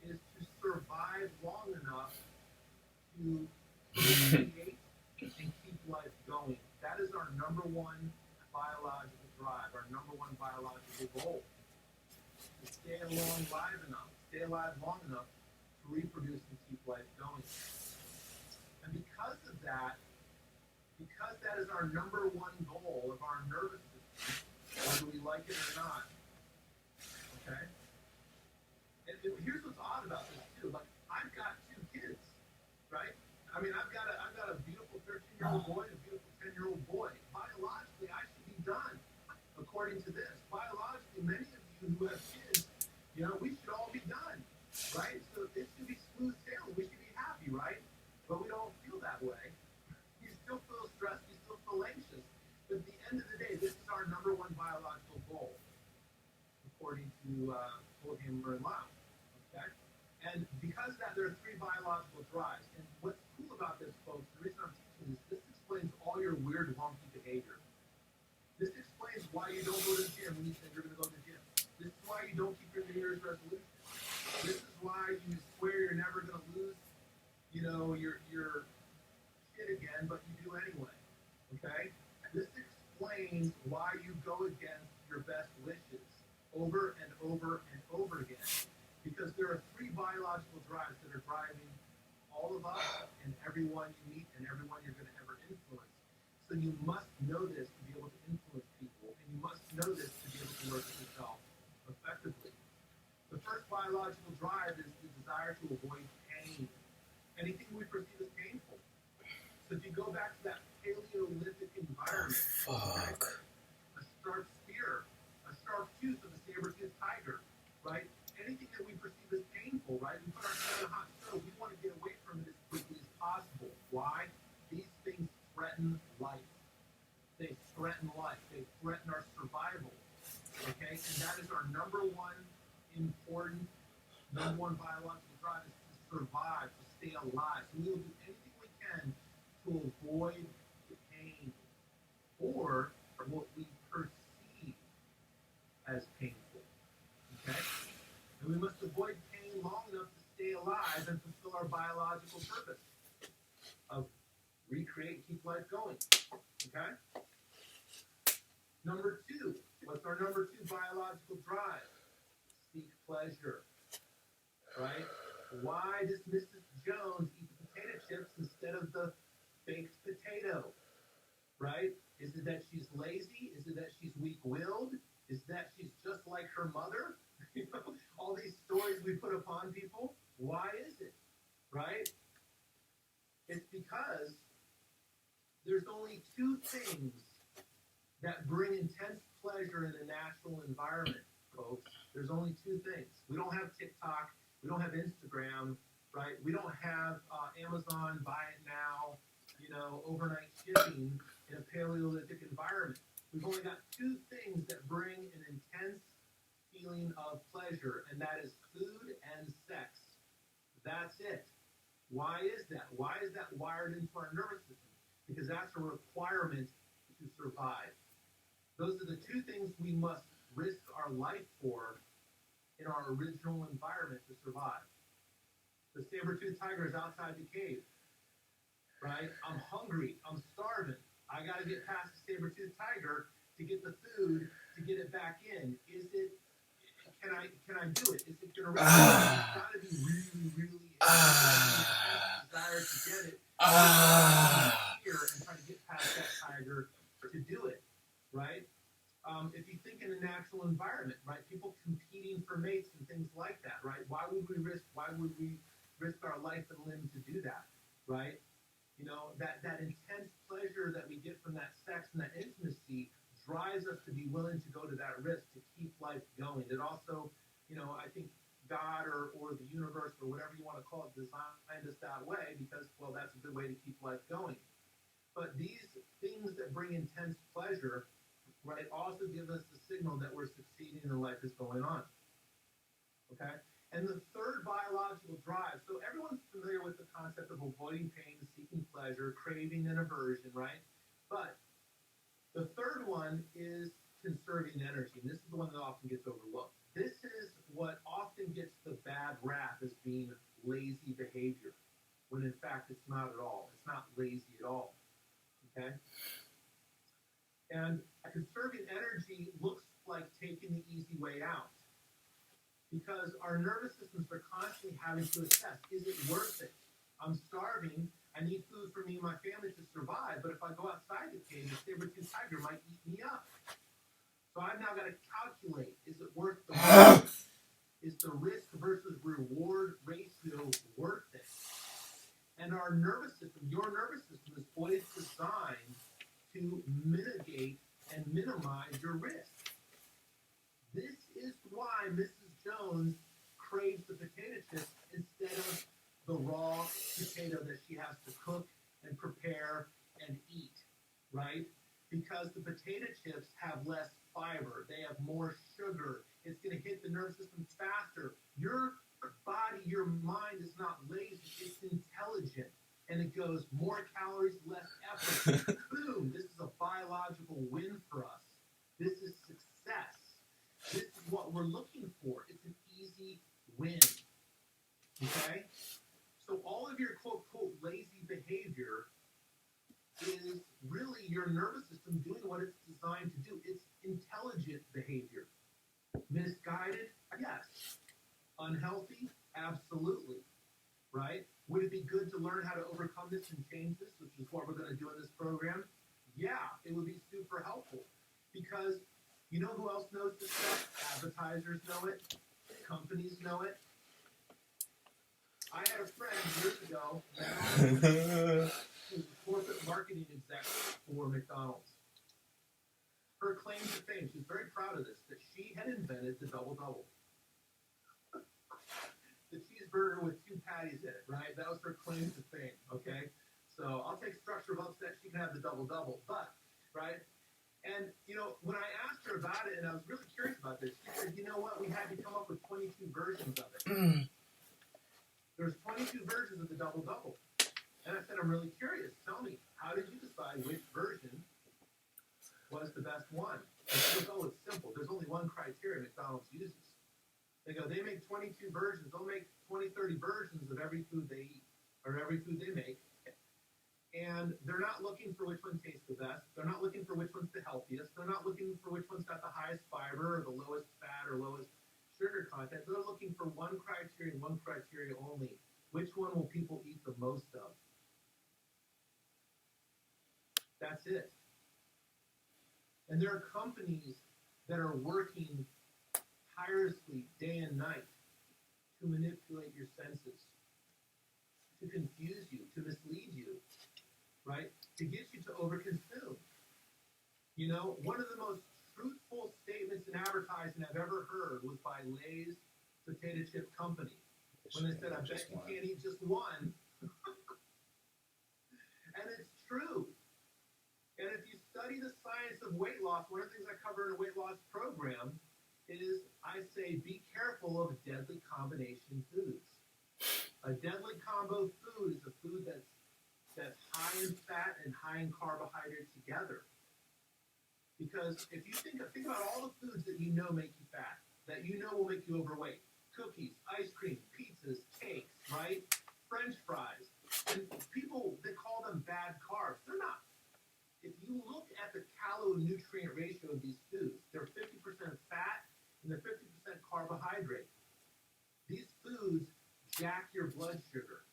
is to survive long enough to create and keep life going. That is our number one biological drive, our number one biological goal. To stay alive long enough to reproduce and keep life going. And because that is our number one goal of our nervous system, whether we like it or not. Okay? And here's what's odd about this too. Like, I've got 2 kids, right? I mean, I've got a beautiful 13-year-old boy and a beautiful 10-year-old boy. Biologically, I should be done, according to this. Biologically, many of you who have kids, we should all be done, right? So it should be smooth sailing. We should be happy, right? But we don't feel that way. You still feel stressed. You still feel anxious. But at the end of the day, this is our number one biological goal, according to Goldhamer and Lau. Okay? And because of that, there are 3 biological drives. And what's cool about this, folks, the reason I'm teaching this explains all your weird, wonky behavior. This explains why you don't go to the gym when you said you're going to go to the gym. This is why you don't keep your New Year's resolution. This is why you swear you're never going to lose, your shit again, but you do anyway. Okay? This explains why you go against your best wishes over and over and over again. Because there are 3 biological drives that are driving all of us and everyone you meet and everyone you're going to ever influence. So you must know this to be able to influence people, and you must know this to be able to work with yourself effectively. The first biological drive is the desire to avoid pain. Anything we perceive as painful. So if you go back to that Paleolithic environment, Fuck. a sharp spear, a sharp tooth of a saber-toothed tiger, right? Anything that we perceive as painful, right? We put ourselves in a hot stove. We want to get away from it as quickly as possible. Why? These things threaten life. They threaten life. They threaten our survival. Okay? And that is our number one biological drive is to survive, to stay alive. So we will do anything we can to avoid pain or what we perceive as painful. Okay? And we must avoid pain long enough to stay alive and fulfill our biological purpose of recreate, keep life going. Okay? Number two, what's our number two biological drive? Seek pleasure. Right? Why does Mrs. Jones eat the potato chips instead of the baked potato? Right? Is it that she's lazy? Is it that she's weak-willed? Is it that she's just like her mother? All these stories we put upon people. Why is it? Right? It's because there's only two things that bring intense pleasure in the natural environment, folks. There's only two things. We don't have TikTok. We don't have Instagram, right? We don't have Amazon, buy it now, overnight shipping in a Paleolithic environment. We've only got two things that bring an intense feeling of pleasure, and that is food and sex. That's it. Why is that? Why is that wired into our nervous system? Because that's a requirement to survive. Those are the two things we must risk our life for in our original environment to survive. The saber-toothed tiger is outside the cave, right? I'm hungry. I'm starving. I got to get past the saber-toothed tiger to get the food, to get it back in. Can I do it? Is it going to require it's got to be really desire to get it. Here and try to get past that tiger to do it, right? If you think in a natural environment, right, people competing for mates and things like that, right? Why would we risk our life and limb to do that, right? That intense pleasure that we get from that sex and that intimacy drives us to be willing to go to that risk to keep life going. It also, I think God or the universe or whatever you want to call it designed us that way because, well, that's a good way to keep life going. But these things that bring intense pleasure, right, also give us the signal that we're succeeding and life is going on. Okay? And the third biological drive, so everyone's familiar with the concept of avoiding pain, seeking pleasure, craving and aversion, right? But the third one is conserving energy, and this is the one that often gets overlooked. This is what often gets the bad rap as being lazy behavior, when in fact it's not at all. It's not lazy at all. Okay? And conserving energy looks like taking the easy way out. Because our nervous systems are constantly having to assess, is it worth it? I'm starving. I need food for me and my family to survive. But if I go outside the cage, the saber-toothed tiger might eat me up. So I've now got to calculate, is it worth the risk? Is the risk versus reward ratio worth it? And our nervous system, your nervous system is always designed to mitigate and minimize your risk. This is why Mrs. Jones craves the potato chips instead of the raw potato that she has to cook and prepare and eat, right? Because the potato chips have less fiber. They have more sugar. It's going to hit the nervous system faster. Your body, your mind is not lazy. It's intelligent. And it goes more calories, less effort. Boom! This is a biological win for us. This is success. This is what we're looking for. It's an easy win. Okay? So all of your quote lazy behavior is really your nervous system doing what it's designed to do. It's intelligent behavior. Misguided? Yes. Unhealthy? Absolutely. Right? Would it be good to learn how to overcome this and change this, which is what we're going to do in this program? Yeah, it would be super helpful. Because you know who else knows this stuff? Advertisers know it. Companies know it. I had a friend years ago who was a corporate marketing exec for McDonald's. Her claim to fame, she's very proud of this, that she had invented the double-double. The cheeseburger with 2 patties in it, right? That was her claim to fame, okay? So I'll take structure of upset. She can have the double-double, but, right? And, you know, when I asked her about it, and I was really curious about this, she said, you know what, we had to come up with 22 versions of it. There's 22 versions of the double-double. And I said, I'm really curious. Tell me, how did you decide which version was the best one? And she goes, oh, it's simple. There's only one criteria McDonald's uses. They go, they make 22 versions. They'll make 20, 30 versions of every food they eat or every food they make. And they're not looking for which one tastes the best. They're not looking for which one's the healthiest. They're not looking for which one's got the highest fiber or the lowest fat or lowest sugar content. They're looking for one criteria and one criteria only. Which one will people eat the most of? That's it. And there are companies that are working tirelessly day and night to manipulate your senses, to confuse you, to mislead you, right? To get you to overconsume. You know, one of the most truthful statements in advertising I've ever heard was by Lay's Potato Chip Company. When they said, I bet you can't eat just one. And it's true. And if you study the science of weight loss, one of the things I cover in a weight loss program is I say, be careful of deadly combination foods. A deadly combo food is a food that's high in fat and high in carbohydrate together. Because if you think about all the foods that you know make you fat, that you know will make you overweight. Cookies, ice cream, pizzas, cakes, right? French fries. And people, they call them bad carbs. They're not. If you look at the calorie-nutrient ratio of these foods, they're 50% fat and they're 50% carbohydrate. These foods jack your blood sugar.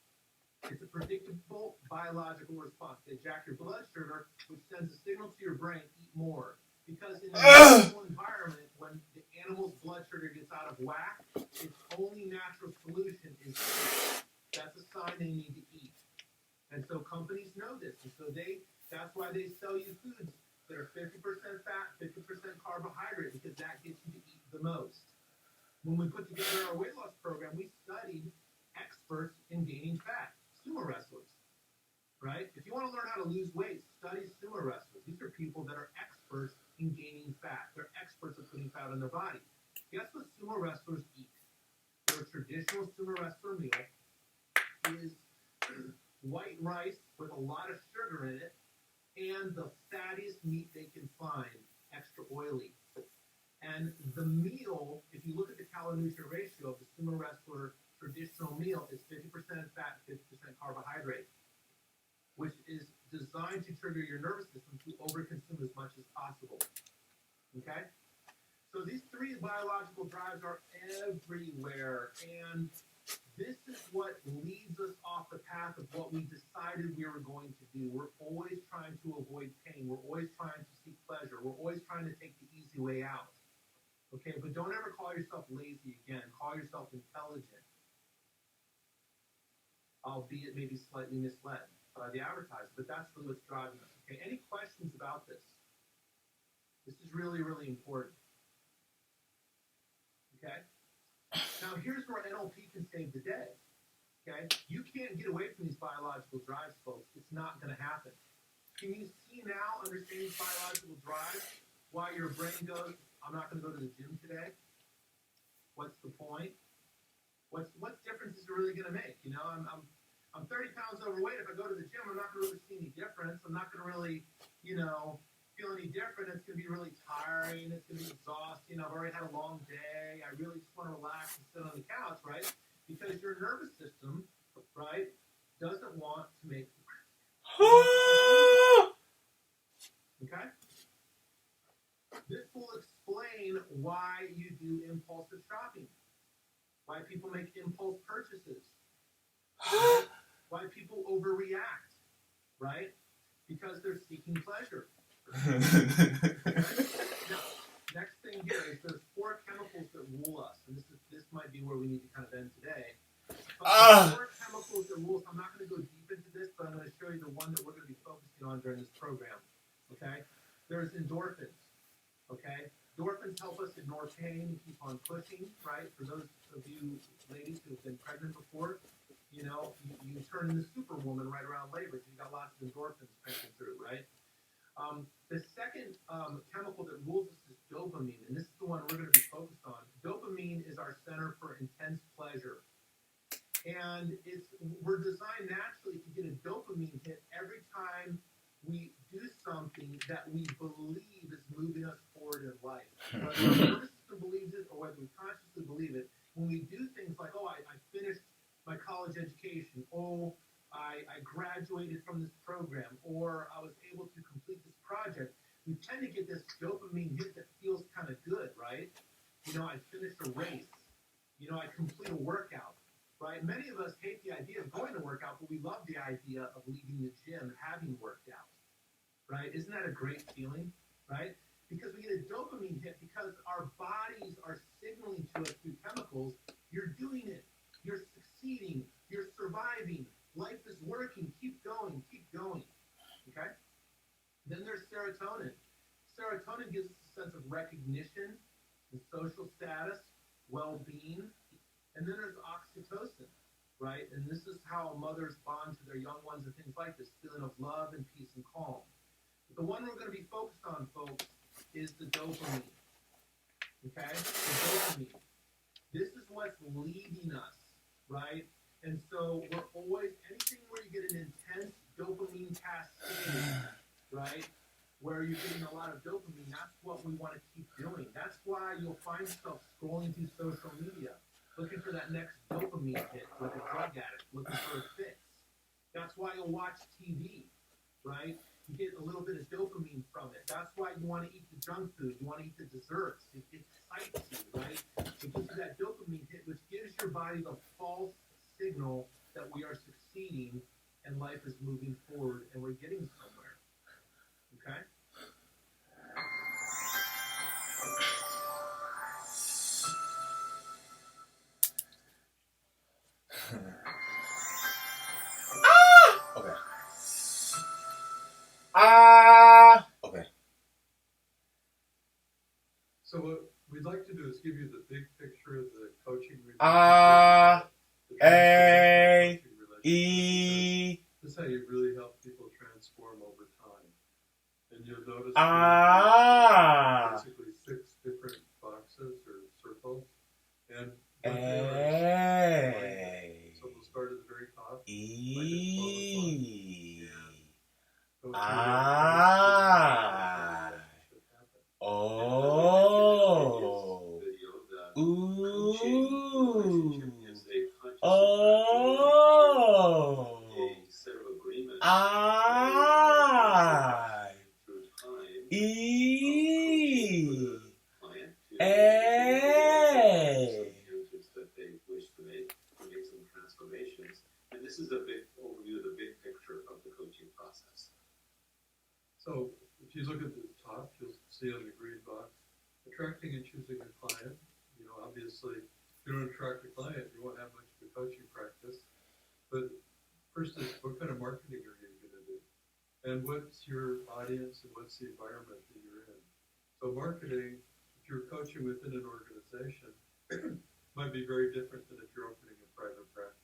It's a predictable biological response. They jack your blood sugar, which sends a signal to your brain, eat more. Because in the natural environment, when the animal's blood sugar gets out of whack, its only natural solution is food. That's a sign they need to eat. And so companies know this. And so that's why they sell you foods that are 50% fat, 50% carbohydrate, because that gets you to eat the most. When we put together our weight loss program, we studied experts in gaining fat, sumo wrestlers, right? If you want to learn how to lose weight, study sumo wrestlers. These are people that are experts in gaining fat. They're experts at putting fat on their body. Guess what sumo wrestlers eat? Their traditional sumo wrestler meal is white rice with a lot of sugar in it and the fattiest meat they can find, extra oily. And the meal, if you look at the calorie-nutrient ratio of the sumo wrestler traditional meal, is 50% fat, 50% carbohydrate, which is designed to trigger your nervous system to overconsume as much as possible. Okay? So these three biological drives are everywhere, and this is what leads us off the path of what we decided we were going to do. We're always trying to avoid pain. We're always trying to seek pleasure. We're always trying to take the easy way out. Okay, but don't ever call yourself lazy again. Call yourself intelligent. Albeit maybe slightly misled by the advertiser, but that's really what's driving us. Okay, any questions about this? This is really, really important. Okay? Now here's where NLP can save the day. Okay? You can't get away from these biological drives, folks. It's not going to happen. Can you see now, understanding biological drives, why your brain goes, I'm not going to go to the gym today? What's the point? What difference is it really going to make? You know, I'm 30 pounds overweight. If I go to the gym, I'm not going to really see any difference. I'm not going to really, you know, feel any different. It's going to be really tiring. It's going to be exhausting. I've already had a long day. I really just want to relax and sit on the couch, right? Because your nervous system, right, doesn't want to make. Okay? This will explain why you do impulsive shopping, why people make impulse purchases, right? Why people overreact, right? Because they're seeking pleasure. Okay? Now, next thing here is there's 4 chemicals that rule us, and this might be where we need to kind of end today. But 4 chemicals that rule us. I'm not going to go deep into this, but I'm going to show you the one that we're going to be focusing on during this program. Okay? There's endorphins. Okay? Endorphins help us ignore pain and keep on pushing, right? For those of you ladies who have been pregnant before, you know, you turn into Superwoman right around labor because you got lots of endorphins cranking through, right? The second chemical that rules us is dopamine, and this is the one we're going to be focused on. Dopamine is our center for intense pleasure. And we're designed naturally to get a dopamine hit every time we do something that we believe is moving us forward in life. Whether our nervous system believes it or whether we consciously believe it, when we do things like, oh, I finished my college education, oh, I graduated from this program, or I was able to complete this project, we tend to get this dopamine hit that feels kind of good, right? You know, I finished a race. You know, I complete a workout, right? Many of us hate the idea of going to work out, but we love the idea of leaving the gym having worked out, right? Isn't that a great feeling, right? Because we get a dopamine hit because our bodies are signaling to us through chemicals, you're doing it, you're succeeding, you're surviving, life is working, keep going, okay? Then there's serotonin. Serotonin gives us a sense of recognition and social status, well-being. And then there's oxytocin, right? And this is how mothers bond to their young ones and things like this, feeling of love and peace and calm. But the one we're going to be focused on, folks, is the dopamine, okay? The dopamine. This is what's leading us, right? And so we're always, anything where you get an intense dopamine cascade, right, where you're getting a lot of dopamine, that's what we want to keep doing. That's why you'll find yourself scrolling through social media, looking for that next dopamine hit, like a drug addict, looking for a fix. That's why you'll watch TV, right? You get a little bit of dopamine from it. That's why you want to eat the junk food. You want to eat the desserts. It excites you, right? It gives you that dopamine hit, which gives your body the false signal that we are succeeding and life is moving forward and we're getting somewhere. Okay? Okay. So what we'd like to do is give you the big picture of the coaching relationship. This is how you really help people transform over time. And you'll notice basically 6 different boxes or circles. And what they are is, so we'll start at the very top. This is a big overview of the big picture of the coaching process. So if you look at the top, you'll see on the green box, attracting and choosing a client. You know, obviously, if you don't attract a client, you won't have much of a coaching practice. But first is, what kind of marketing are you going to do? And what's your audience and what's the environment that you're in? So marketing, if you're coaching within an organization, might be very different than if you're opening a private practice.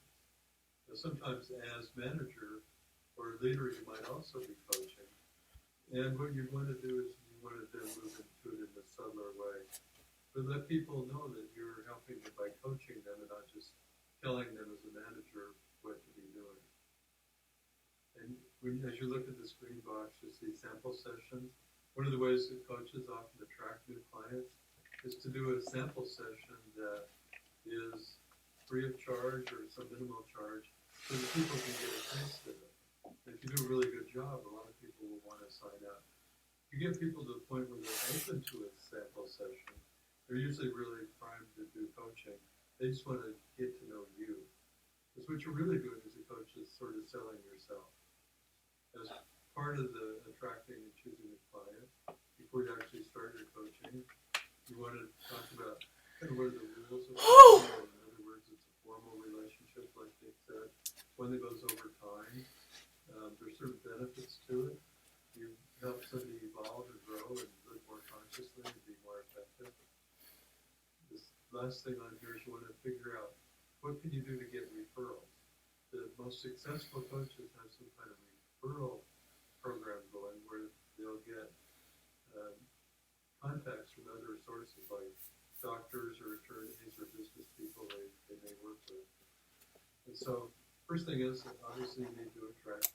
Sometimes as manager or leader, you might also be coaching. And what you want to do is you want to then move into it in a subtler way. But let people know that you're helping them by coaching them and not just telling them as a manager what to be doing. And as you look at this green box, you see sample sessions. One of the ways that coaches often attract new clients is to do a sample session that is free of charge or some minimal charge, so that people can get a taste of it. If you do a really good job, a lot of people will want to sign up. You get people to the point where they're open to a sample session. They're usually really primed to do coaching. They just want to get to know you. Because what you're really doing as a coach is sort of selling yourself. As part of the attracting and choosing a client, before you actually start your coaching, you want to talk about kind of what are the rules of coaching. In other words, it's a formal relationship, like Nick said. One that goes over time. There's certain benefits to it. You help somebody evolve and grow and live more consciously and be more effective. This last thing on here is you want to figure out what can you do to get referrals. The most successful coaches have some kind of referral program going where they'll contacts from other sources like doctors or attorneys or business people they may work with. And so, first thing is, obviously you need to attract